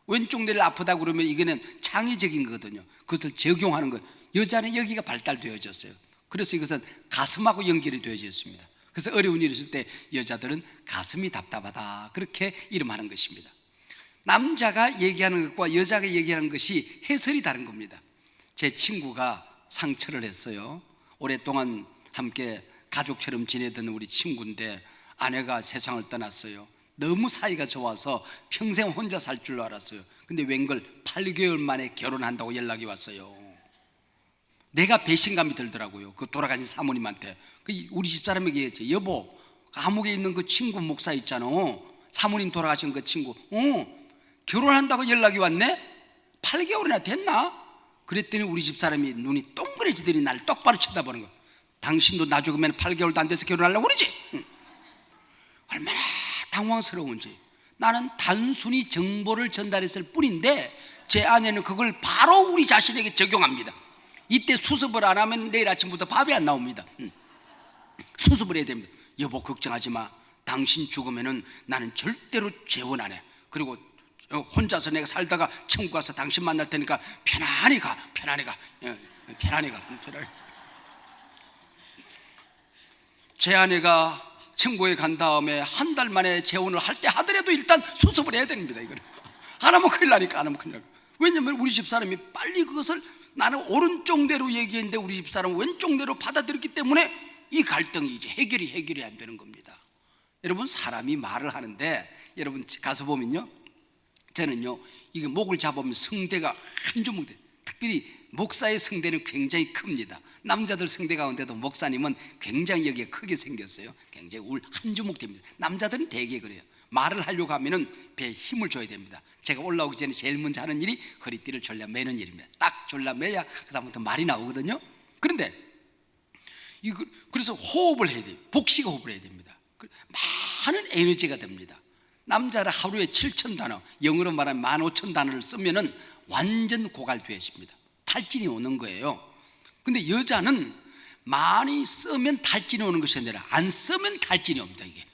왼쪽 뇌를 아프다고 그러면 이거는 창의적인 거거든요. 그것을 적용하는 거예요. 여자는 여기가 발달되어졌어요. 그래서 이것은 가슴하고 연결이 되어져 있습니다. 그래서 어려운 일이 있을 때 여자들은 가슴이 답답하다 그렇게 이름하는 것입니다. 남자가 얘기하는 것과 여자가 얘기하는 것이 해설이 다른 겁니다. 제 친구가 상처를 했어요. 오랫동안 함께 가족처럼 지내던 우리 친구인데 아내가 세상을 떠났어요. 너무 사이가 좋아서 평생 혼자 살 줄 알았어요. 근데 웬걸 8개월 만에 결혼한다고 연락이 왔어요. 내가 배신감이 들더라고요. 그 돌아가신 사모님한테. 우리 집사람에게 얘기했죠. 여보, 감옥에 있는 그 친구 목사 있잖아. 사모님 돌아가신 그 친구. 결혼한다고 연락이 왔네? 8개월이나 됐나? 그랬더니 우리 집사람이 눈이 동그래지더니 나를 똑바로 쳐다보는 거야. 당신도 나 죽으면 8개월도 안 돼서 결혼하려고 그러지? 얼마나 당황스러운지. 나는 단순히 정보를 전달했을 뿐인데 제 아내는 그걸 바로 우리 자신에게 적용합니다. 이때 수습을 안 하면 내일 아침부터 밥이 안 나옵니다. 수습을 해야 됩니다. 여보, 걱정하지 마. 당신 죽으면은 나는 절대로 재혼 안 해. 그리고 혼자서 내가 살다가 천국 가서 당신 만날 테니까 편안히 가. 편안히 가. 제 아내가 천국에 간 다음에 한 달 만에 재혼을 할 때 하더라도 일단 수습을 해야 됩니다. 이거는 안 하면 큰일 나니까. 안 하면 큰일 나니까. 왜냐면 우리 집사람이 빨리 그것을, 나는 오른쪽 뇌로 얘기했는데 우리 집사람은 왼쪽 뇌로 받아들였기 때문에 이 갈등이 이제 해결이 안 되는 겁니다. 여러분, 사람이 말을 하는데 여러분 가서 보면요, 저는요 이게 목을 잡으면 성대가 한 주먹 돼. 특별히 목사의 성대는 굉장히 큽니다. 남자들 성대 가운데도 목사님은 굉장히 여기에 크게 생겼어요. 굉장히 한 주먹 됩니다. 남자들은 대개 그래요. 말을 하려고 하면은 배에 힘을 줘야 됩니다. 제가 올라오기 전에 제일 먼저 하는 일이 허리띠를 졸라 매는 일입니다. 딱 졸라 매야 그다음부터 말이 나오거든요. 그런데 그래서 호흡을 해야 돼요. 복식 호흡을 해야 됩니다. 많은 에너지가 됩니다. 남자를 하루에 7,000단어, 영어로 말하면 15,000단어를 쓰면은 완전 고갈되어집니다. 탈진이 오는 거예요. 근데 여자는 많이 쓰면 탈진이 오는 것이 아니라 안 쓰면 탈진이 옵니다. 이게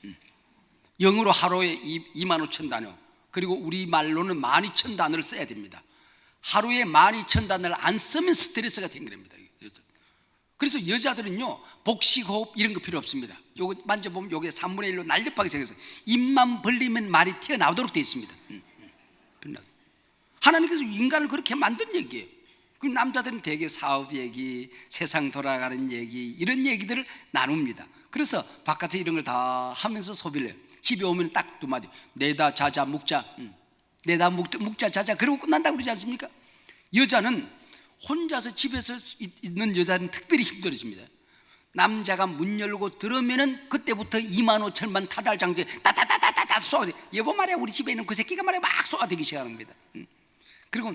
영어로 하루에 25,000단어, 그리고 우리말로는 12,000단어를 써야 됩니다. 하루에 12,000단어를 안 쓰면 스트레스가 생깁니다. 그래서 여자들은요 복식호흡 이런 거 필요 없습니다. 요거 만져보면 요게 3분의 1로 날렵하게 생겨서 입만 벌리면 말이 튀어나오도록 되어 있습니다. 하나님께서 인간을 그렇게 만든 얘기예요. 그 남자들은 대개 사업 얘기, 세상 돌아가는 얘기, 이런 얘기들을 나눕니다. 그래서 바깥에 이런 걸 다 하면서 소비를 해요. 집에 오면 딱 두 마디, 내다 자자 묵자, 내다 묵자 자자, 그러고 끝난다고 그러지 않습니까? 여자는 혼자서 집에서 있는 여자는 특별히 힘들어집니다. 남자가 문 열고 들어오면은 그때부터 25,000만 타달장대 따따따따따 쏘아. 여보 말이야, 우리 집에 있는 그 새끼가 말이야 막 쏘아대기 시작합니다. 그리고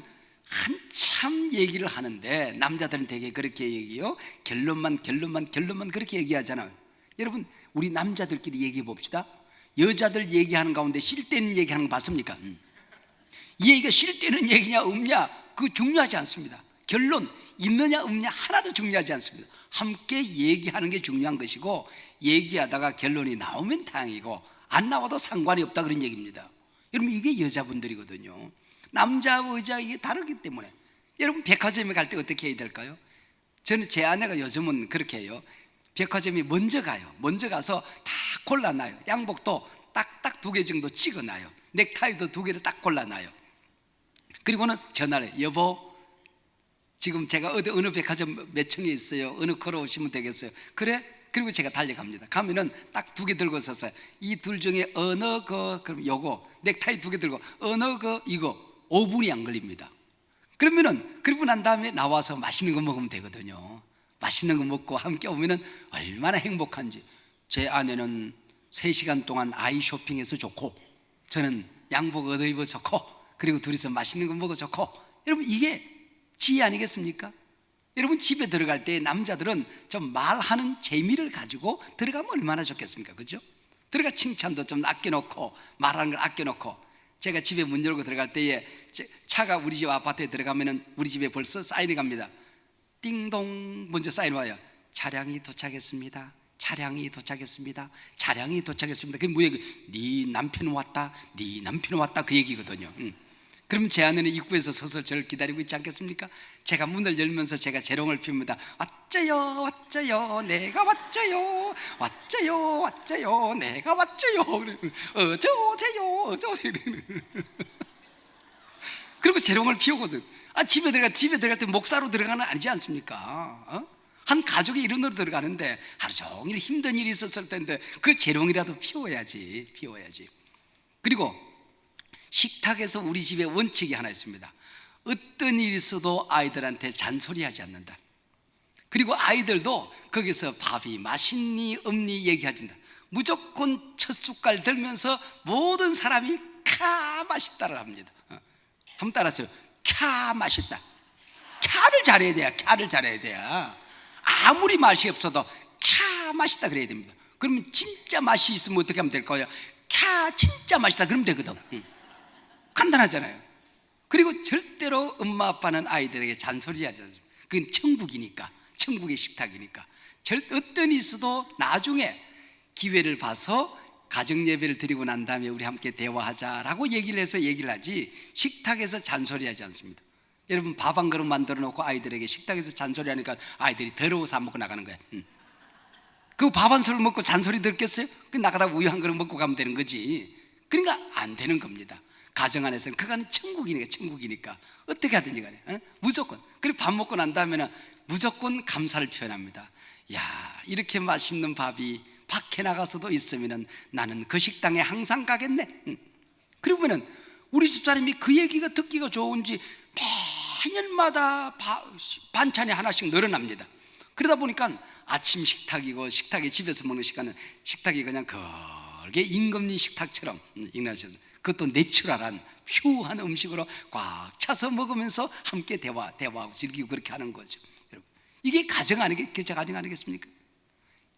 한참 얘기를 하는데 남자들은 되게 그렇게 얘기해요. 결론만 그렇게 얘기하잖아요. 여러분, 우리 남자들끼리 얘기해 봅시다. 여자들 얘기하는 가운데 쉴 때 있는 얘기하는 거 봤습니까? 이 얘기가 쉴 때 있는 얘기냐 없냐 그거 중요하지 않습니다. 결론 있느냐 없느냐 하나도 중요하지 않습니다. 함께 얘기하는 게 중요한 것이고, 얘기하다가 결론이 나오면 다행이고 안 나와도 상관이 없다, 그런 얘기입니다. 여러분, 이게 여자분들이거든요. 남자와 여자 이게 다르기 때문에. 여러분, 백화점에 갈 때 어떻게 해야 될까요? 저는 제 아내가 요즘은 그렇게 해요. 백화점에 먼저 가요. 먼저 가서 다 골라놔요. 양복도 딱딱 2개 정도 찍어놔요. 넥타이도 2개를 딱 골라놔요. 그리고는 전화를 해요. 여보, 지금 제가 어느 백화점 몇 층에 있어요. 어느 걸어 오시면 되겠어요. 그래? 그리고 제가 달려갑니다. 가면은 딱 2개 들고 서서 이 둘 중에 어느 거, 그럼 요거, 넥타이 2개 들고 어느 거, 이거 5분이 안 걸립니다. 그러면은 그러고 난 다음에 나와서 맛있는 거 먹으면 되거든요. 맛있는 거 먹고 함께 오면은 얼마나 행복한지. 제 아내는 3시간 동안 아이 쇼핑해서 좋고, 저는 양복 얻어 입어 좋고, 그리고 둘이서 맛있는 거 먹어 좋고. 여러분, 이게 지혜 아니겠습니까? 여러분, 집에 들어갈 때 남자들은 좀 말하는 재미를 가지고 들어가면 얼마나 좋겠습니까? 그죠? 들어가 칭찬도 좀 아껴놓고, 말하는 걸 아껴놓고. 제가 집에 문 열고 들어갈 때에 차가 우리 집 아파트에 들어가면은 우리 집에 벌써 사인이 갑니다. 띵동 먼저 사인 와요. 차량이 도착했습니다. 차량이 도착했습니다. 차량이 도착했습니다. 그게 뭐예요? 네 남편 왔다, 네 남편 왔다, 그 얘기거든요. 그럼 제 아내는 입구에서 서서 저를 기다리고 있지 않겠습니까? 제가 문을 열면서 제가 재롱을 피웁니다. 왔죠요, 왔죠요, 내가 왔죠요, 왔죠요, 왔죠요, 내가 왔죠요. 어서오세요, 어서오세요. 그리고 재롱을 피우거든. 집에 들어갈 때 목사로 들어가는 아니지 않습니까? 한 가족의 일원으로 들어가는데 하루 종일 힘든 일이 있었을 텐데 그 재롱이라도 피워야지. 그리고 식탁에서 우리 집에 원칙이 하나 있습니다. 어떤 일이 있어도 아이들한테 잔소리하지 않는다. 그리고 아이들도 거기서 밥이 맛있니 없니 얘기하진다. 무조건 첫 숟갈 들면서 모든 사람이 캬 맛있다를 합니다. 한번 따라하세요. 캬 맛있다. 캬를 잘해야 돼요. 아무리 맛이 없어도 캬 맛있다 그래야 됩니다. 그러면 진짜 맛이 있으면 어떻게 하면 될까요? 캬 진짜 맛있다 그러면 되거든. 간단하잖아요. 그리고 절대로 엄마 아빠는 아이들에게 잔소리하지 않습니다. 그건 천국이니까, 천국의 식탁이니까. 어떤 일이 있어도 나중에 기회를 봐서 가정 예배를 드리고 난 다음에 우리 함께 대화하자라고 얘기를 해서 얘기를 하지, 식탁에서 잔소리하지 않습니다. 여러분, 밥 한 그릇 만들어 놓고 아이들에게 식탁에서 잔소리하니까 아이들이 더러워서 안 먹고 나가는 거야. 그 밥 한 술 먹고 잔소리 들겠어요? 그 나가다가 우유 한 그릇 먹고 가면 되는 거지. 그러니까 안 되는 겁니다. 가정 안에서는 그간은 천국이니까 어떻게 하든지 간에 무조건. 그리고 밥 먹고 난 다음에는 무조건 감사를 표현합니다. 야, 이렇게 맛있는 밥이 밖에 나가서도 있으면은 나는 그 식당에 항상 가겠네. 그러면은 우리 집사람이 그 얘기가 듣기가 좋은지 매년마다 반찬이 하나씩 늘어납니다. 그러다 보니까 아침 식탁이고, 식탁이 집에서 먹는 시간은 식탁이 그냥 그게 임금님 식탁처럼 인하셔서, 그것도 내추럴한 퓨어한 음식으로 꽉 차서 먹으면서 함께 대화하고 즐기고 그렇게 하는 거죠. 여러분, 이게 가정 아니겠습니까?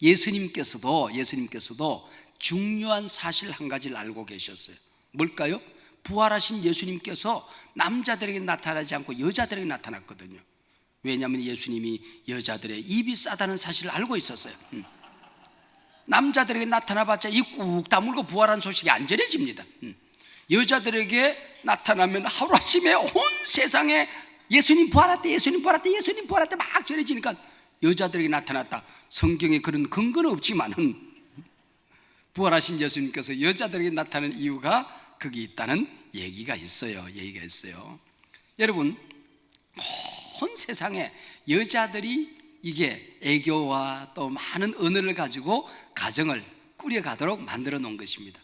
예수님께서도 중요한 사실 한 가지를 알고 계셨어요. 뭘까요? 부활하신 예수님께서 남자들에게 나타나지 않고 여자들에게 나타났거든요. 왜냐하면 예수님이 여자들의 입이 싸다는 사실을 알고 있었어요. 남자들에게 나타나봤자 입 꾹 다물고 부활한 소식이 안 전해집니다. 여자들에게 나타나면 하루아침에 온 세상에 예수님 부활했대 막 전해지니까 여자들에게 나타났다. 성경에 그런 근거는 없지만은 부활하신 예수님께서 여자들에게 나타나는 이유가 거기 있다는 얘기가 있어요. 여러분, 온 세상에 여자들이 이게 애교와 또 많은 언어를 가지고 가정을 꾸려가도록 만들어 놓은 것입니다.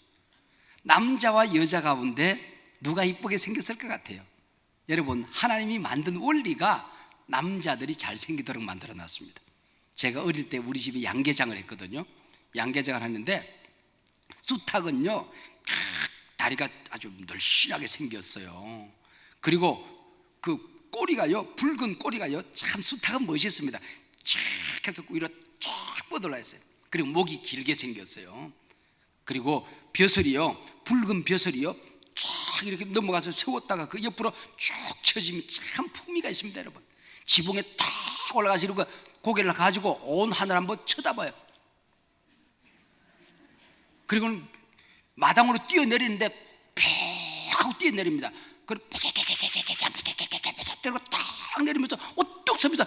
남자와 여자 가운데 누가 이쁘게 생겼을 것 같아요? 여러분, 하나님이 만든 원리가 남자들이 잘생기도록 만들어 놨습니다. 제가 어릴 때 우리 집에 양계장을 했거든요. 양계장을 하는데 수탉은요, 다리가 아주 늘씬하게 생겼어요. 그리고 그 꼬리가요, 붉은 꼬리가요, 참 수탉은 멋있습니다. 쫙 해서 위로 쫙 뻗어라 했어요. 그리고 목이 길게 생겼어요. 그리고 벼슬이요, 붉은 벼슬이요, 쫙 이렇게 넘어가서 세웠다가 그 옆으로 쭉 쳐지면 참 풍미가 있습니다. 여러분, 지붕에 탁 올라가서 이러고 고개를 가지고 온 하늘 한번 쳐다봐요. 그리고는 마당으로 뛰어내리는데 푹 하고 뛰어내립니다. 그리고 그리고 딱 내리면서 오뚝 서면서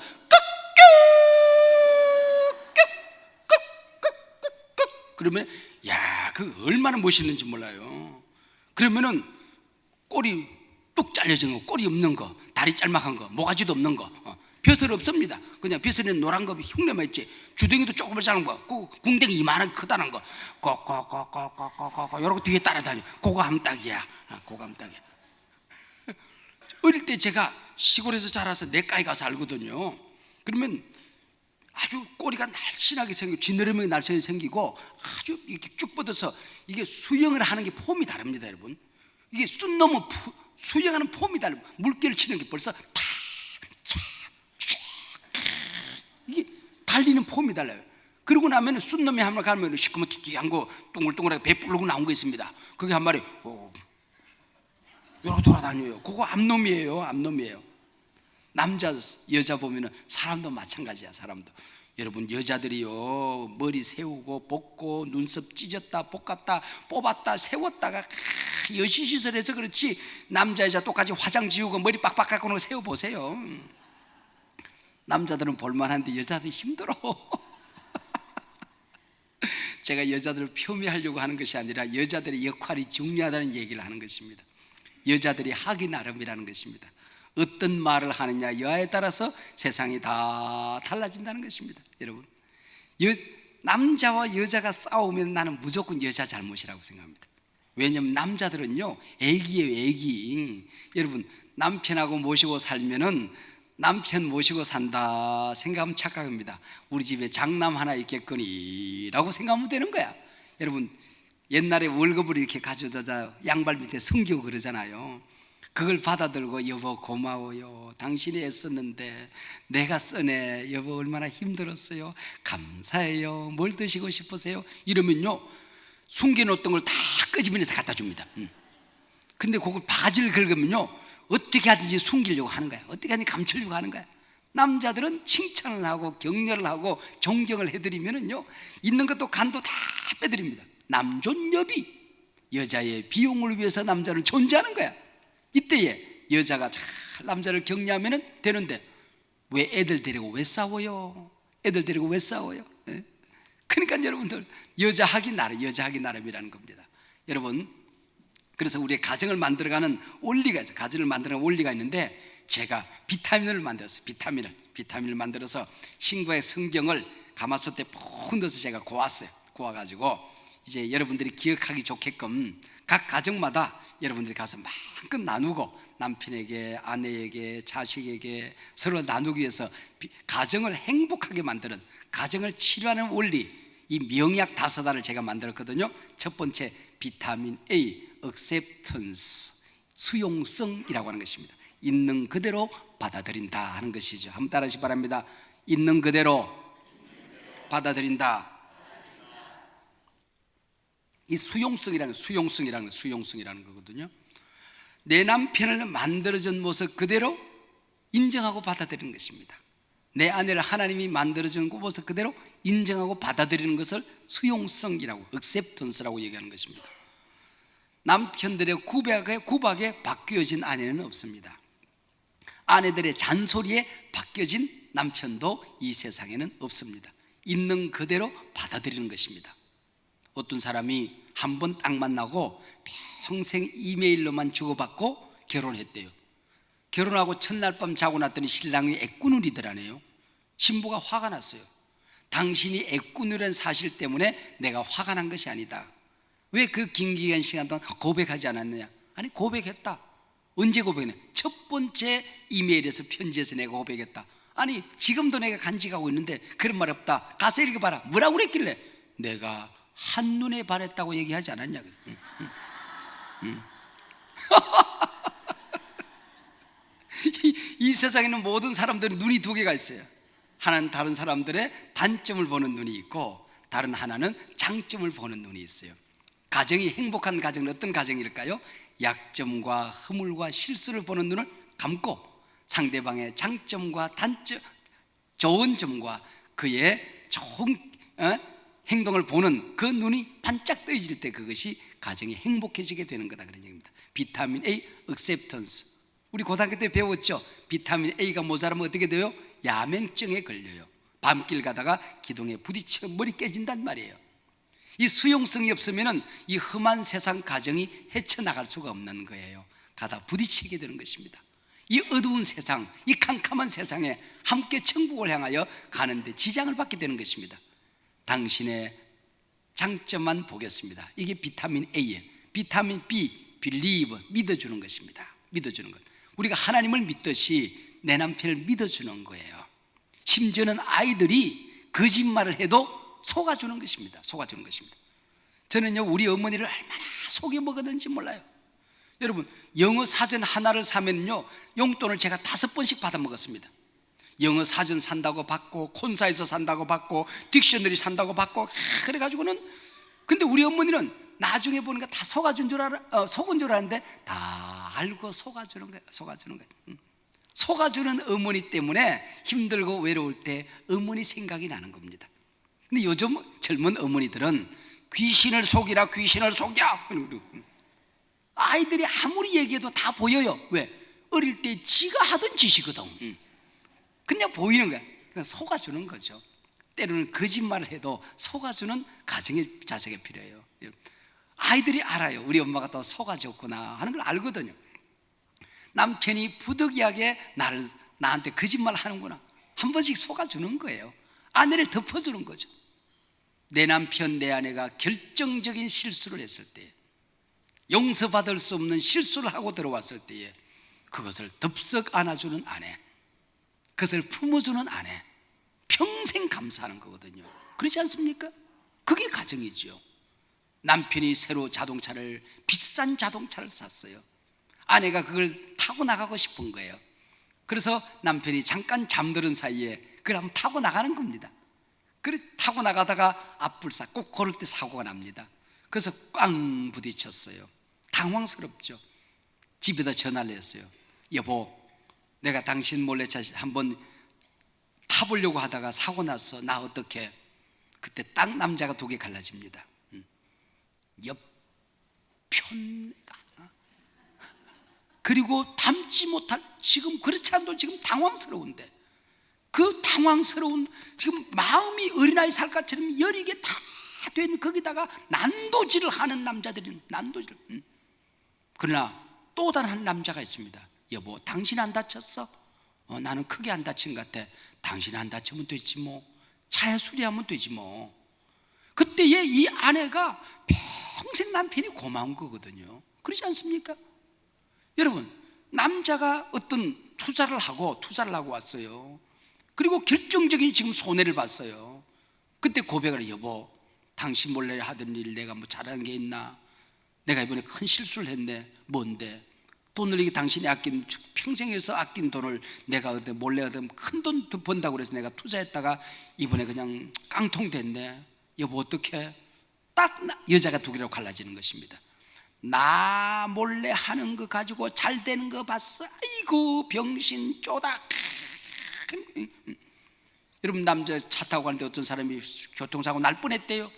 그러면 야, 그 얼마나 멋있는지 몰라요. 그러면은 꼬리 뚝 잘려진 거, 꼬리 없는 거, 다리 짤막한 거, 모가지도 없는 거, 벼슬 없습니다. 그냥 벼슬은 노란 거 흉내만 있지. 주둥이도 조금만 작은 거, 궁뎅이 이만한 크다는 거, 꼬꼬꼬꼬꼬꼬꼬 요러고 뒤에 따라다녀. 고감딱이야. 어릴 때 제가 시골에서 자라서 내과에 가서 알거든요. 그러면 아주 꼬리가 날씬하게 생기고 지느러미 날씬하게 생기고 아주 이렇게 쭉 뻗어서, 이게 수영을 하는 게 폼이 다릅니다. 여러분, 이게 수영하는 폼이 다릅니다. 물결을 치는 게 벌써 이게 달리는 폼이 달라요. 그러고 나면 쑥놈이 한 마리 가면 시커멓티티한 거 동글동글하게 배 부르고 나온 거 있습니다. 그게 한 마리 이러고 돌아다녀요. 그거 암놈이에요. 남자 여자 보면은 사람도 마찬가지야. 사람도, 여러분, 여자들이요, 머리 세우고 볶고 눈썹 찢었다 볶았다 뽑았다 세웠다가 여시시설해서 그렇지, 남자 여자 똑같이 화장 지우고 머리 빡빡 깎고 세워보세요. 남자들은 볼만한데 여자들이 힘들어. 제가 여자들을 폄훼하려고 하는 것이 아니라 여자들의 역할이 중요하다는 얘기를 하는 것입니다. 여자들이 하기 나름이라는 것입니다. 어떤 말을 하느냐 여하에 따라서 세상이 다 달라진다는 것입니다. 여러분, 남자와 여자가 싸우면 나는 무조건 여자 잘못이라고 생각합니다. 왜냐하면 남자들은요 애기예요, 애기. 여러분, 남편하고 모시고 살면은 남편 모시고 산다 생각하면 착각입니다. 우리 집에 장남 하나 있겠거니라고 생각하면 되는 거야. 여러분, 옛날에 월급을 이렇게 가져다가 양발 밑에 숨기고 그러잖아요. 그걸 받아들고 여보 고마워요, 당신이 애썼는데 내가 써네, 여보 얼마나 힘들었어요, 감사해요, 뭘 드시고 싶으세요, 이러면요 숨겨놓던 걸 다 끄집어내서 갖다 줍니다. 근데 그걸 바지를 긁으면요 어떻게 하든지 숨기려고 하는 거야. 어떻게 하든지 감추려고 하는 거야. 남자들은 칭찬을 하고 격려를 하고 존경을 해드리면은요 있는 것도 간도 다 빼드립니다. 남존여비, 여자의 비용을 위해서 남자를 존재하는 거야. 이때에 여자가 잘 남자를 격려하면 되는데 왜 애들 데리고 왜 싸워요? 애들 데리고 왜 싸워요? 네? 그러니까 여러분들 여자하기 나름이라는 겁니다. 여러분, 그래서 우리의 가정을 만들어가는 원리가 있어요. 가정을 만들어가는 원리가 있는데 제가 비타민을 만들었어요. 비타민을 만들어서 신구의 성경을 가마솥에 푹 넣어서 제가 고아가지고 이제 여러분들이 기억하기 좋게끔 각 가정마다 여러분들이 가서 마음껏 나누고 남편에게, 아내에게, 자식에게 서로 나누기 위해서 가정을 행복하게 만드는, 가정을 치료하는 원리, 이 명약 5단을 제가 만들었거든요. 첫 번째, 비타민 A, acceptance, 수용성이라고 하는 것입니다. 있는 그대로 받아들인다 하는 것이죠. 한번 따라하시기 바랍니다. 있는 그대로 받아들인다. 이 수용성이라는 거거든요. 내 남편을 만들어준 모습 그대로 인정하고 받아들이는 것입니다. 내 아내를 하나님이 만들어준 모습 그대로 인정하고 받아들이는 것을 수용성이라고, acceptance라고 얘기하는 것입니다. 남편들의 구박에 바뀌어진 아내는 없습니다. 아내들의 잔소리에 바뀌어진 남편도 이 세상에는 없습니다. 있는 그대로 받아들이는 것입니다. 어떤 사람이 한 번 딱 만나고 평생 이메일로만 주고받고 결혼했대요. 결혼하고 첫날 밤 자고 났더니 신랑이 애꾸누리더라네요. 신부가 화가 났어요. 당신이 애꾸누리는 사실 때문에 내가 화가 난 것이 아니다. 왜 그 긴 기간 시간 동안 고백하지 않았느냐? 아니, 고백했다. 언제 고백했냐? 첫 번째 이메일에서, 편지에서 내가 고백했다. 아니, 지금도 내가 간직하고 있는데 그런 말 없다. 가서 읽어봐라. 뭐라고 그랬길래? 내가 한눈에 반했다고 얘기하지 않았냐? 이 세상에는 모든 사람들은 눈이 2개가 있어요. 하나는 다른 사람들의 단점을 보는 눈이 있고, 다른 하나는 장점을 보는 눈이 있어요. 가정이 행복한 가정은 어떤 가정일까요? 약점과 허물과 실수를 보는 눈을 감고 상대방의 장점과 단점, 좋은 점과 그의 좋은 행동을 보는 그 눈이 반짝 떠질 때 그것이 가정이 행복해지게 되는 거다, 그런 얘기입니다. 비타민 A, acceptance. 우리 고등학교 때 배웠죠? 비타민 A가 모자라면 어떻게 돼요? 야맹증에 걸려요. 밤길 가다가 기둥에 부딪혀 머리 깨진단 말이에요. 이 수용성이 없으면 이 험한 세상 가정이 헤쳐나갈 수가 없는 거예요. 가다 부딪히게 되는 것입니다. 이 어두운 세상, 이 캄캄한 세상에 함께 천국을 향하여 가는데 지장을 받게 되는 것입니다. 당신의 장점만 보겠습니다. 이게 비타민 A예요. 비타민 B, believe, 믿어주는 것입니다. 믿어주는 것. 우리가 하나님을 믿듯이 내 남편을 믿어주는 거예요. 심지어는 아이들이 거짓말을 해도 속아주는 것입니다. 속아주는 것입니다. 저는요, 우리 어머니를 얼마나 속여 먹었는지 몰라요. 여러분, 영어 사전 하나를 사면요, 용돈을 제가 5번씩 받아 먹었습니다. 영어 사전 산다고 받고, 콘사에서 산다고 받고, 딕셔너리 산다고 받고, 그래가지고는, 근데 우리 어머니는 나중에 보니까 다 속은 줄 알았는데 다 알고 속아주는 거예요. 속아주는 어머니 때문에 힘들고 외로울 때 어머니 생각이 나는 겁니다. 근데 요즘 젊은 어머니들은 귀신을 속이라, 귀신을 속여. 아이들이 아무리 얘기해도 다 보여요. 왜? 어릴 때 지가 하던 짓이거든. 그냥 보이는 거야. 그냥 속아주는 거죠. 때로는 거짓말을 해도 속아주는 가정의 자세가 필요해요. 아이들이 알아요. 우리 엄마가 또 속아줬구나 하는 걸 알거든요. 남편이 부득이하게 나한테 거짓말 하는구나, 한 번씩 속아주는 거예요. 아내를 덮어주는 거죠. 내 남편, 내 아내가 결정적인 실수를 했을 때, 용서받을 수 없는 실수를 하고 들어왔을 때에 그것을 덥석 안아주는 아내, 그것을 품어주는 아내, 평생 감사하는 거거든요. 그렇지 않습니까? 그게 가정이죠. 남편이 새로 비싼 자동차를 샀어요. 아내가 그걸 타고 나가고 싶은 거예요. 그래서 남편이 잠깐 잠드는 사이에 그걸 한번 타고 나가는 겁니다. 그래 타고 나가다가 앞불사 꼭 걸을 때 사고가 납니다. 그래서 꽝 부딪혔어요. 당황스럽죠. 집에다 전화를 했어요. 여보, 내가 당신 몰래차 한번 타보려고 하다가 사고 났어. 나 어떡해? 그때 딱 남자가 독에 갈라집니다. 옆편가, 그리고 담지 못할, 지금 그렇지 않아도 지금 당황스러운데, 그 당황스러운 지금 마음이 어린아이 살갗처럼 여리게 다 된 거기다가 난도질을 하는 남자들이 난도질. 그러나 또 다른 한 남자가 있습니다. 여보, 당신 안 다쳤어? 나는 크게 안 다친 것 같아. 당신 안 다치면 되지 뭐. 차에 수리하면 되지 뭐. 그때에 이 아내가 평생 남편이 고마운 거거든요. 그렇지 않습니까? 여러분, 남자가 어떤 투자를 하고 왔어요. 그리고 결정적인 지금 손해를 봤어요. 그때 고백을 해요. 여보, 당신 몰래 하던 일 내가 뭐 잘하는 게 있나? 내가 이번에 큰 실수를 했네. 뭔데? 돈을 이게 당신이 평생에서 아낀 돈을 내가 몰래 큰 돈 번다고 그래서 내가 투자했다가 이번에 그냥 깡통 됐네. 여보, 어떡해? 딱 여자가 두 개로 갈라지는 것입니다. 나 몰래 하는 거 가지고 잘 되는 거 봤어? 아이고 병신 쪼다. 여러분, 남자 차 타고 가는데 어떤 사람이 교통사고 날 뻔했대요.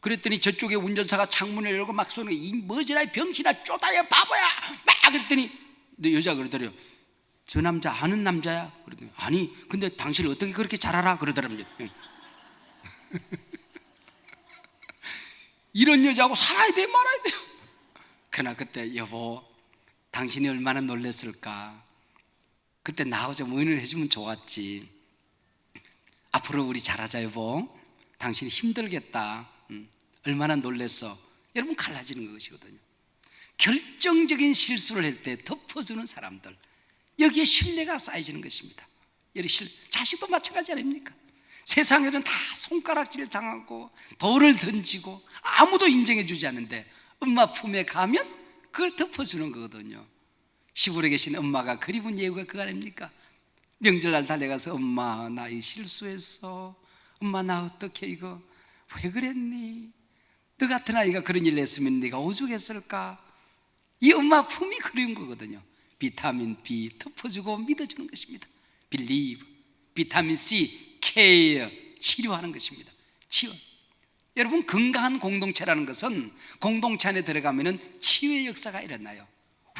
그랬더니 저쪽에 운전사가 창문을 열고 막 쏘는 이 머지라 병신아 쪼다야 바보야 막 그랬더니 여자가 그러더래요. 저 남자 아는 남자야? 그러더니 아니 근데 당신을 어떻게 그렇게 잘 알아? 그러더랍니다. 이런 여자하고 살아야 돼 말아야 돼요. 그러나 그때 여보, 당신이 얼마나 놀랐을까? 그때 나하고 좀 의논을 해주면 좋았지. 앞으로 우리 잘하자 여보. 당신이 힘들겠다. 얼마나 놀랬어. 여러분, 갈라지는 것이거든요. 결정적인 실수를 할 때 덮어주는 사람들, 여기에 신뢰가 쌓여지는 것입니다. 자식도 마찬가지 아닙니까? 세상에는 다 손가락질 당하고 돌을 던지고 아무도 인정해 주지 않는데 엄마 품에 가면 그걸 덮어주는 거거든요. 시골에 계신 엄마가 그리운 예우가 그거 아닙니까? 명절날 달려가서 엄마 나 이 실수했어. 엄마 나 어떡해 이거 왜 그랬니? 너 같은 아이가 그런 일을 했으면 네가 오죽했을까? 이 엄마 품이 그리운 거거든요. 비타민 B 덮어주고 믿어주는 것입니다. Believe. 비타민 C Care 치료하는 것입니다. 치유. 여러분, 건강한 공동체라는 것은 공동체 안에 들어가면 치유의 역사가 일어나요.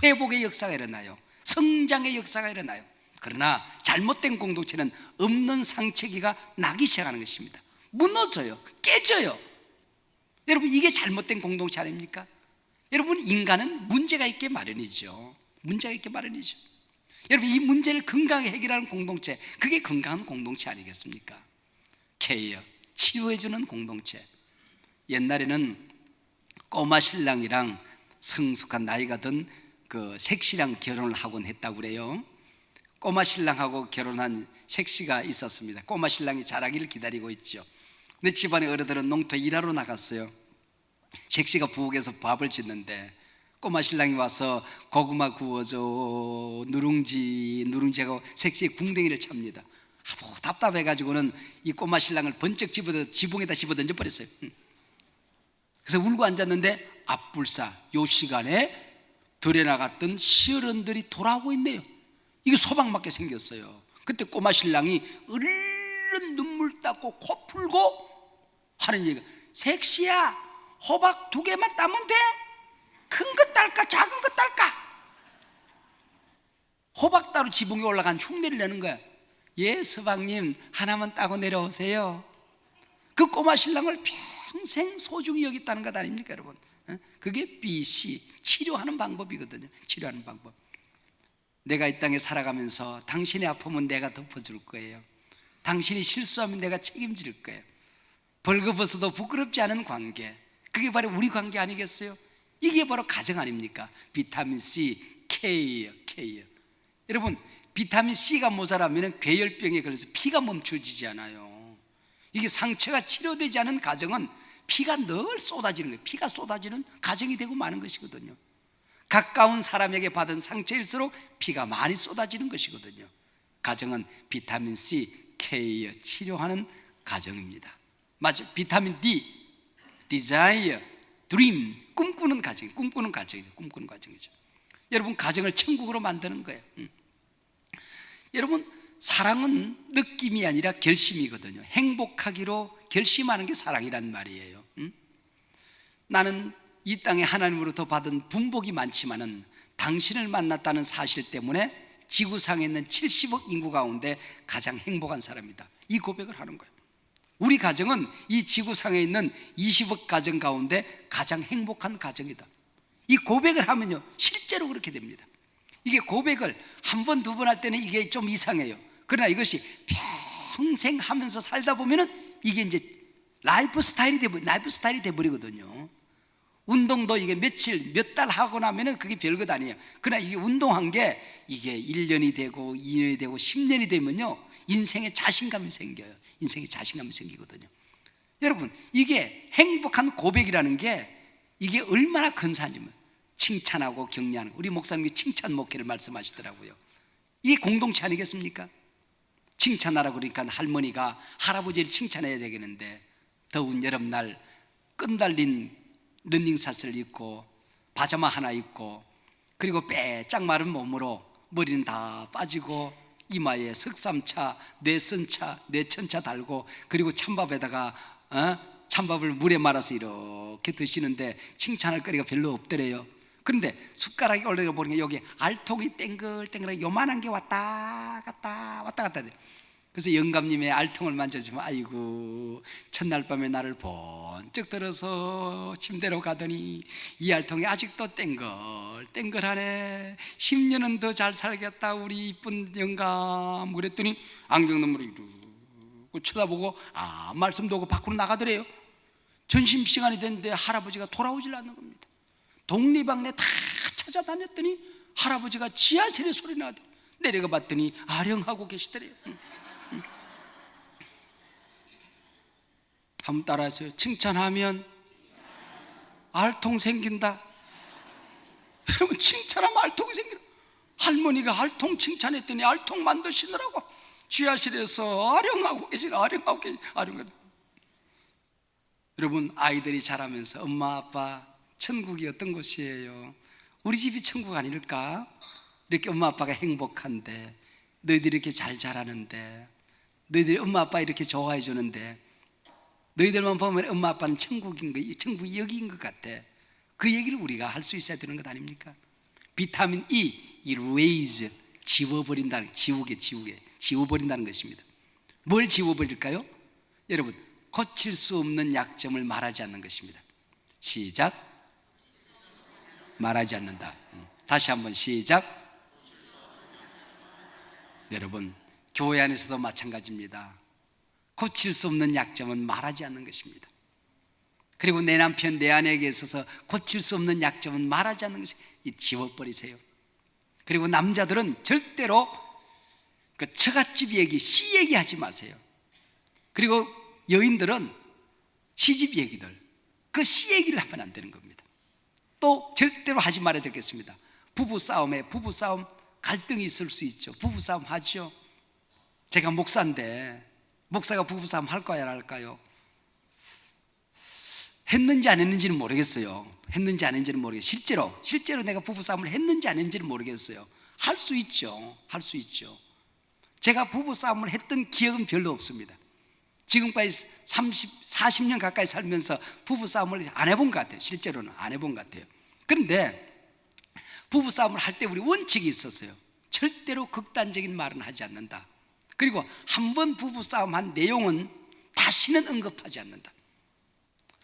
회복의 역사가 일어나요. 성장의 역사가 일어나요. 그러나 잘못된 공동체는 없는 상처기가 나기 시작하는 것입니다. 무너져요. 깨져요. 여러분, 이게 잘못된 공동체 아닙니까? 여러분, 인간은 문제가 있게 마련이죠. 문제가 있게 마련이죠. 여러분, 이 문제를 건강하게 해결하는 공동체, 그게 건강한 공동체 아니겠습니까? 케어, 치유해주는 공동체. 옛날에는 꼬마 신랑이랑 성숙한 나이가 든 그 색시랑 결혼을 하곤 했다고 그래요. 꼬마 신랑하고 결혼한 색시가 있었습니다. 꼬마 신랑이 자라기를 기다리고 있죠. 근데 집안의 어른들은 농토에 일하러 나갔어요. 색시가 부엌에서 밥을 짓는데 꼬마 신랑이 와서 고구마 구워줘 누룽지하고 색시의 궁뎅이를 찹니다. 하도 답답해가지고는 이 꼬마 신랑을 번쩍 지붕에다 집어 던져버렸어요. 그래서 울고 앉았는데 앞불사 요 시간에 들에 나갔던 시어른들이 돌아오고 있네요. 이게 소방 맞게 생겼어요. 그때 꼬마 신랑이 얼른 눈물 닦고 코 풀고 하는 얘기가, 색시야 호박 2개만 따면 돼? 큰 거 딸까 작은 거 딸까? 호박 따로 지붕에 올라간 흉내를 내는 거야. 예 서방님 하나만 따고 내려오세요. 그 꼬마 신랑을 평생 소중히 여겼다는 것 아닙니까 여러분? 그게 BC 치료하는 방법이거든요. 치료하는 방법. 내가 이 땅에 살아가면서 당신의 아픔은 내가 덮어줄 거예요. 당신이 실수하면 내가 책임질 거예요. 벌거벗어도 부끄럽지 않은 관계, 그게 바로 우리 관계 아니겠어요? 이게 바로 가정 아닙니까? 비타민 C, K예요. K예요. 여러분, 비타민 C가 모자라면 괴혈병에 걸려서 피가 멈춰지지 않아요. 이게 상처가 치료되지 않은 가정은 피가 늘 쏟아지는 거예요. 피가 쏟아지는 가정이 되고 마는 것이거든요. 가까운 사람에게 받은 상처일수록 피가 많이 쏟아지는 것이거든요. 가정은 비타민 C, K 치료하는 가정입니다. 맞죠? 비타민 D, desire, dream, 꿈꾸는 가정, 꿈꾸는 가정이죠. 꿈꾸는 가정이죠. 여러분, 가정을 천국으로 만드는 거예요. 여러분, 사랑은 느낌이 아니라 결심이거든요. 행복하기로 결심하는 게 사랑이란 말이에요. 나는 이 땅에 하나님으로부터 받은 분복이 많지만은 당신을 만났다는 사실 때문에 지구상에 있는 70억 인구 가운데 가장 행복한 사람이다. 이 고백을 하는 거예요. 우리 가정은 이 지구상에 있는 20억 가정 가운데 가장 행복한 가정이다. 이 고백을 하면요, 실제로 그렇게 됩니다. 이게 고백을 한 번, 두 번 할 때는 이게 좀 이상해요. 그러나 이것이 평생 하면서 살다 보면은 이게 이제 라이프 스타일이 돼버리거든요. 운동도 이게 며칠, 몇 달 하고 나면은 그게 별것 아니에요. 그러나 이게 운동한 게 이게 1년이 되고 2년이 되고 10년이 되면요, 인생에 자신감이 생겨요. 인생에 자신감이 생기거든요. 여러분, 이게 행복한 고백이라는 게 이게 얼마나 근사하냐면 칭찬하고 격려하는, 우리 목사님이 칭찬 목회를 말씀하시더라고요. 이게 공동체 아니겠습니까? 칭찬하라고 그러니까 할머니가 할아버지를 칭찬해야 되겠는데, 더운 여름날 끈달린 러닝샷을 입고 파자마 하나 입고, 그리고 빼짝 마른 몸으로 머리는 다 빠지고 이마에 석삼차, 뇌선차, 뇌천차 달고, 그리고 찬밥에다가 찬밥을 물에 말아서 이렇게 드시는데 칭찬할 거리가 별로 없더래요. 그런데 숟가락이 올라가 보니까 여기 알통이 땡글땡글하게 요만한 게 왔다 갔다 돼. 그래서 영감님의 알통을 만져주면, 아이고, 첫날 밤에 나를 번쩍 들어서 침대로 가더니 이 알통이 아직도 땡글땡글하네. 10년은 더 잘 살겠다 우리 이쁜 영감. 그랬더니 안경너머로 이러고 쳐다보고 말씀도 하고 밖으로 나가더래요. 점심시간이 됐는데 할아버지가 돌아오질 않는 겁니다. 동리방네 다 찾아다녔더니 할아버지가 지하실에 소리 나더래요. 내려가 봤더니 아령하고 계시더래요. 한번 따라하세요. 칭찬하면 알통 생긴다. 여러분, 칭찬하면 알통이 생기는, 할머니가 알통 칭찬했더니 알통 만드시느라고 지하실에서 아령하고 계시네. 여러분, 아이들이 자라면서 엄마 아빠 천국이 어떤 곳이에요? 우리 집이 천국 아닐까? 이렇게 엄마 아빠가 행복한데, 너희들이 이렇게 잘 자라는데, 너희들이 엄마 아빠 이렇게 좋아해 주는데, 너희들만 보면 엄마 아빠는 천국인 거, 천국이 여기인 것 같아. 그 얘기를 우리가 할 수 있어야 되는 것 아닙니까? 비타민 E, erase, 지워버린다는, 지워버린다는 것입니다. 뭘 지워버릴까요? 여러분, 고칠 수 없는 약점을 말하지 않는 것입니다. 시작. 말하지 않는다. 다시 한번 시작. 여러분, 교회 안에서도 마찬가지입니다. 고칠 수 없는 약점은 말하지 않는 것입니다. 그리고 내 남편, 내 아내에게 있어서 고칠 수 없는 약점은 말하지 않는 것이, 지워버리세요. 그리고 남자들은 절대로 그 처갓집 얘기, 씨 얘기하지 마세요. 그리고 여인들은 시집 얘기들, 그 씨 얘기를 하면 안 되는 겁니다. 또 절대로 하지 말아야 되겠습니다. 부부싸움 갈등이 있을 수 있죠. 부부싸움 하죠. 제가 목사인데 목사가 부부싸움 할까요, 안 할까요? 했는지 안 했는지는 모르겠어요. 실제로 내가 부부싸움을 했는지 안 했는지는 모르겠어요. 할 수 있죠. 제가 부부싸움을 했던 기억은 별로 없습니다. 지금까지 40년 가까이 살면서 부부싸움을 안 해본 것 같아요. 실제로는 안 해본 것 같아요. 그런데 부부싸움을 할 때 우리 원칙이 있었어요. 절대로 극단적인 말은 하지 않는다. 그리고 한 번 부부싸움 한 내용은 다시는 언급하지 않는다.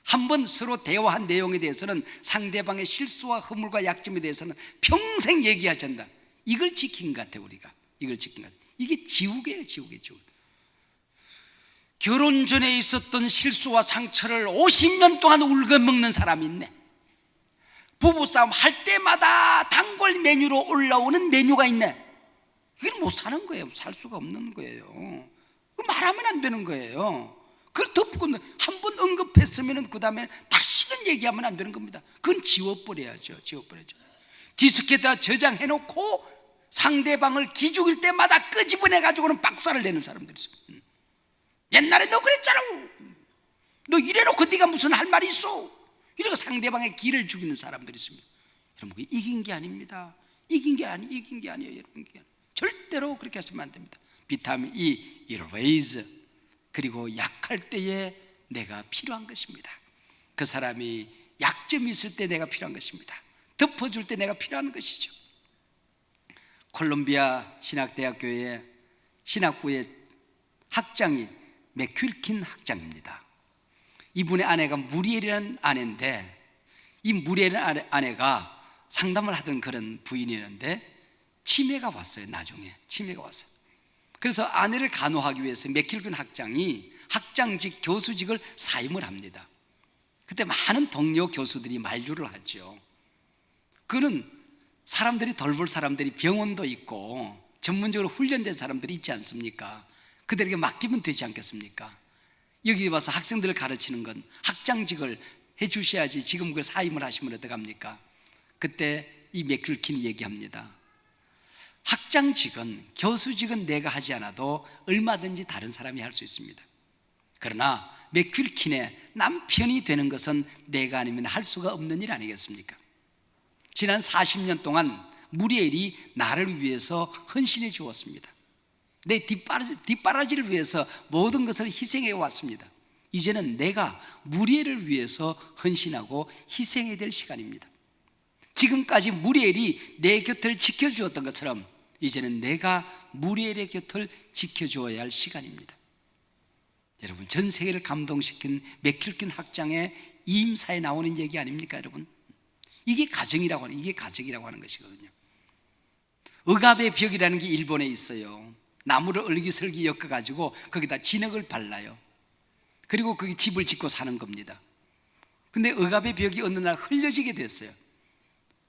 한 번 서로 대화한 내용에 대해서는 상대방의 실수와 허물과 약점에 대해서는 평생 얘기하지 않는다. 이걸 지킨 것 같아. 우리가 이걸 지킨 것 같아. 이게 지옥이에요. 지옥. 결혼 전에 있었던 실수와 상처를 50년 동안 울거먹는 사람이 있네. 부부싸움 할 때마다 단골 메뉴로 올라오는 메뉴가 있네. 이걸 못 사는 거예요. 살 수가 없는 거예요. 말하면 안 되는 거예요. 그걸 덮고 한 번 언급했으면 그 다음에 다시는 얘기하면 안 되는 겁니다. 그건 지워버려야죠. 디스켓에다 저장해놓고 상대방을 기죽일 때마다 끄집어내가지고는 박살을 내는 사람들이 있어요. 옛날에 너 그랬잖아. 너 이래놓고 네가 무슨 할 말이 있어. 이러고 상대방의 기를 죽이는 사람들이 있습니다. 여러분, 이긴 게 아닙니다. 이긴 게 아니에요. 여러분, 절대로 그렇게 하시면 안 됩니다. 비타민 E, erase. 그리고 약할 때에 내가 필요한 것입니다. 그 사람이 약점이 있을 때 내가 필요한 것입니다. 덮어줄 때 내가 필요한 것이죠. 콜롬비아 신학대학교의 신학부의 학장이 맥큄킨 학장입니다. 이분의 아내가 무리엘이라는 아내인데, 이 무리엘이라는 아내가 상담을 하던 그런 부인이었는데 치매가 왔어요. 나중에 치매가 왔어요. 그래서 아내를 간호하기 위해서 맥큄킨 학장이 학장직 교수직을 사임을 합니다. 그때 많은 동료 교수들이 만류를 하죠. 그는 사람들이 돌볼 사람들이 병원도 있고 전문적으로 훈련된 사람들이 있지 않습니까? 그들에게 맡기면 되지 않겠습니까? 여기 와서 학생들을 가르치는 건 학장직을 해 주셔야지 지금 그 사임을 하시면 어떡합니까? 그때 이 맥큄킨이 얘기합니다. 학장직은, 교수직은 내가 하지 않아도 얼마든지 다른 사람이 할 수 있습니다. 그러나 맥큄킨의 남편이 되는 것은 내가 아니면 할 수가 없는 일 아니겠습니까? 지난 40년 동안 무리엘이 나를 위해서 헌신해 주었습니다. 내 뒷바라지를 위해서 모든 것을 희생해 왔습니다. 이제는 내가 무리엘을 위해서 헌신하고 희생해야 될 시간입니다. 지금까지 무리엘이 내 곁을 지켜주었던 것처럼 이제는 내가 무리엘의 곁을 지켜주어야 할 시간입니다. 여러분, 전 세계를 감동시킨 맥큄킨 학장의 이임사에 나오는 얘기 아닙니까, 여러분? 이게 가정이라고 하는 것이거든요. 억압의 벽이라는 게 일본에 있어요. 나무를 얼기설기 엮어가지고 거기다 진흙을 발라요. 그리고 거기 집을 짓고 사는 겁니다. 근데 억압의 벽이 어느 날 흘려지게 됐어요.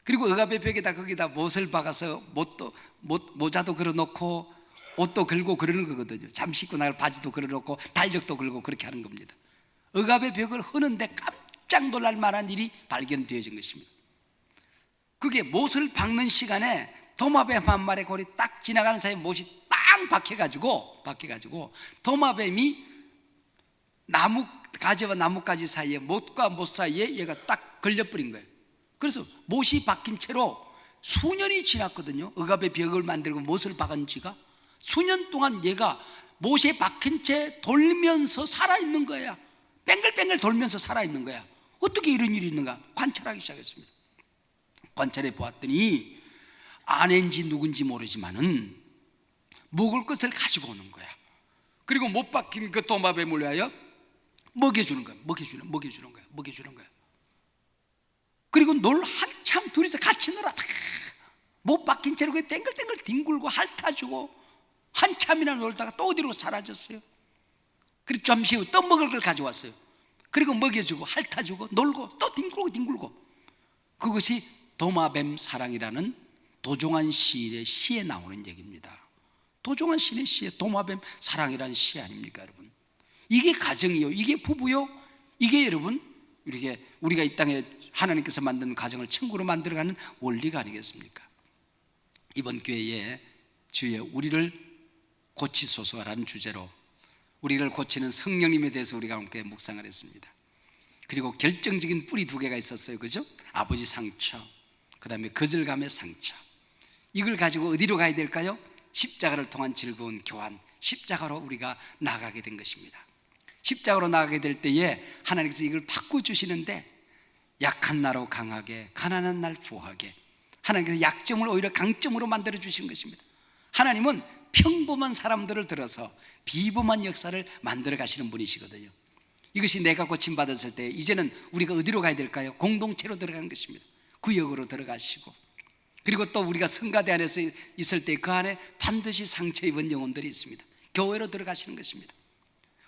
그리고 억압의 벽에다 거기다 못을 박아서 모자도 걸어놓고 옷도 걸고 그러는 거거든요. 잠시 입고 나갈 바지도 걸어놓고 달력도 걸고 그렇게 하는 겁니다. 억압의 벽을 흐는데 깜짝 놀랄 만한 일이 발견되어진 것입니다. 그게 못을 박는 시간에 도마뱀 한 마리 골이 딱 지나가는 사이에 못이 딱 박혀가지고 도마뱀이 가지와 나뭇가지 사이에, 못과 못 사이에 얘가 딱 걸려버린 거예요. 그래서 못이 박힌 채로 수년이 지났거든요. 억압의 벽을 만들고 못을 박은 지가 수년 동안 얘가 못에 박힌 채 돌면서 살아있는 거야. 뱅글뱅글 돌면서 살아있는 거야. 어떻게 이런 일이 있는가 관찰하기 시작했습니다. 관찰해 보았더니 아내인지 누군지 모르지만은 먹을 것을 가지고 오는 거야. 그리고 못 박힌 그 도마뱀을 위하여 먹여주는 거야. 먹여주는 거야. 그리고 놀 한참 둘이서 같이 놀아다 못 박힌 채로 땡글땡글 뒹굴고 핥아주고 한참이나 놀다가 또 어디로 사라졌어요. 그리고 잠시 후 또 먹을 걸 가져왔어요. 그리고 먹여주고 핥아주고 놀고 또 뒹굴고 그것이 도마뱀 사랑이라는 도종환 시인의 시에 나오는 얘기입니다. 도종환 시인의 시에 도마뱀 사랑이라는 시 아닙니까, 여러분? 이게 가정이요, 이게 부부요, 이게 여러분 우리가 이 땅에 하나님께서 만든 가정을 천국으로 만들어가는 원리가 아니겠습니까? 이번 기회에 주여 우리를 고치소서라는 주제로 우리를 고치는 성령님에 대해서 우리가 함께 묵상을 했습니다. 그리고 결정적인 뿌리 두 개가 있었어요, 그죠? 아버지 상처, 그 다음에 거절감의 상처. 이걸 가지고 어디로 가야 될까요? 십자가를 통한 즐거운 교환, 십자가로 우리가 나가게 된 것입니다. 십자가로 나가게 될 때에 하나님께서 이걸 바꿔주시는데 약한 나로 강하게, 가난한 날 부하게, 하나님께서 약점을 오히려 강점으로 만들어 주신 것입니다. 하나님은 평범한 사람들을 들어서 비범한 역사를 만들어 가시는 분이시거든요. 이것이 내가 고침받았을 때 이제는 우리가 어디로 가야 될까요? 공동체로 들어가는 것입니다. 구역으로 들어가시고, 그리고 또 우리가 성가대 안에서 있을 때 그 안에 반드시 상처 입은 영혼들이 있습니다. 교회로 들어가시는 것입니다.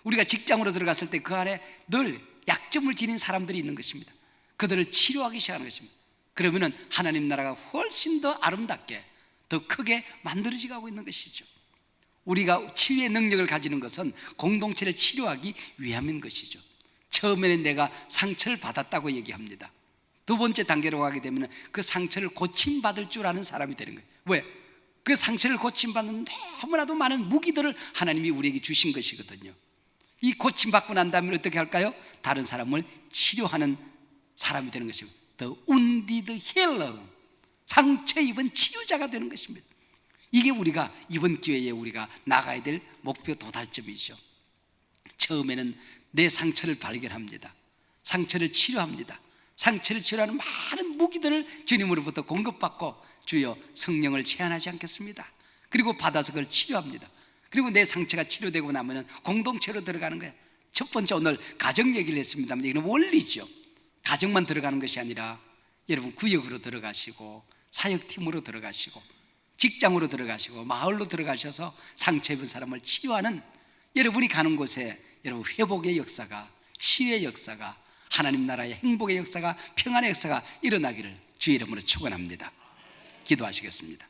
우리가 직장으로 들어갔을 때 그 안에 늘 약점을 지닌 사람들이 있는 것입니다. 그들을 치료하기 시작하는 것입니다. 그러면은 하나님 나라가 훨씬 더 아름답게, 더 크게 만들어져 가고 있는 것이죠. 우리가 치유의 능력을 가지는 것은 공동체를 치료하기 위함인 것이죠. 처음에는 내가 상처를 받았다고 얘기합니다. 두 번째 단계로 가게 되면 그 상처를 고침받을 줄 아는 사람이 되는 거예요. 왜? 그 상처를 고침받는 너무나도 많은 무기들을 하나님이 우리에게 주신 것이거든요. 이 고침받고 난 다음에 어떻게 할까요? 다른 사람을 치료하는 사람이 되는 것입니다. The wounded healer, 상처 입은 치유자가 되는 것입니다. 이게 우리가 이번 기회에 우리가 나가야 될 목표 도달점이죠. 처음에는 내 상처를 발견합니다. 상처를 치료합니다. 상처를 치료하는 많은 무기들을 주님으로부터 공급받고 주여 성령을 제한하지 않겠습니다. 그리고 받아서 그걸 치료합니다. 그리고 내 상처가 치료되고 나면 공동체로 들어가는 거예요. 첫 번째 오늘 가정 얘기를 했습니다만 이건 원리죠. 가정만 들어가는 것이 아니라 여러분 구역으로 들어가시고 사역팀으로 들어가시고 직장으로 들어가시고 마을로 들어가셔서 상처 입은 사람을 치유하는, 여러분이 가는 곳에 여러분 회복의 역사가, 치유의 역사가, 하나님 나라의 행복의 역사가, 평안의 역사가 일어나기를 주의 이름으로 축원합니다. 기도하시겠습니다.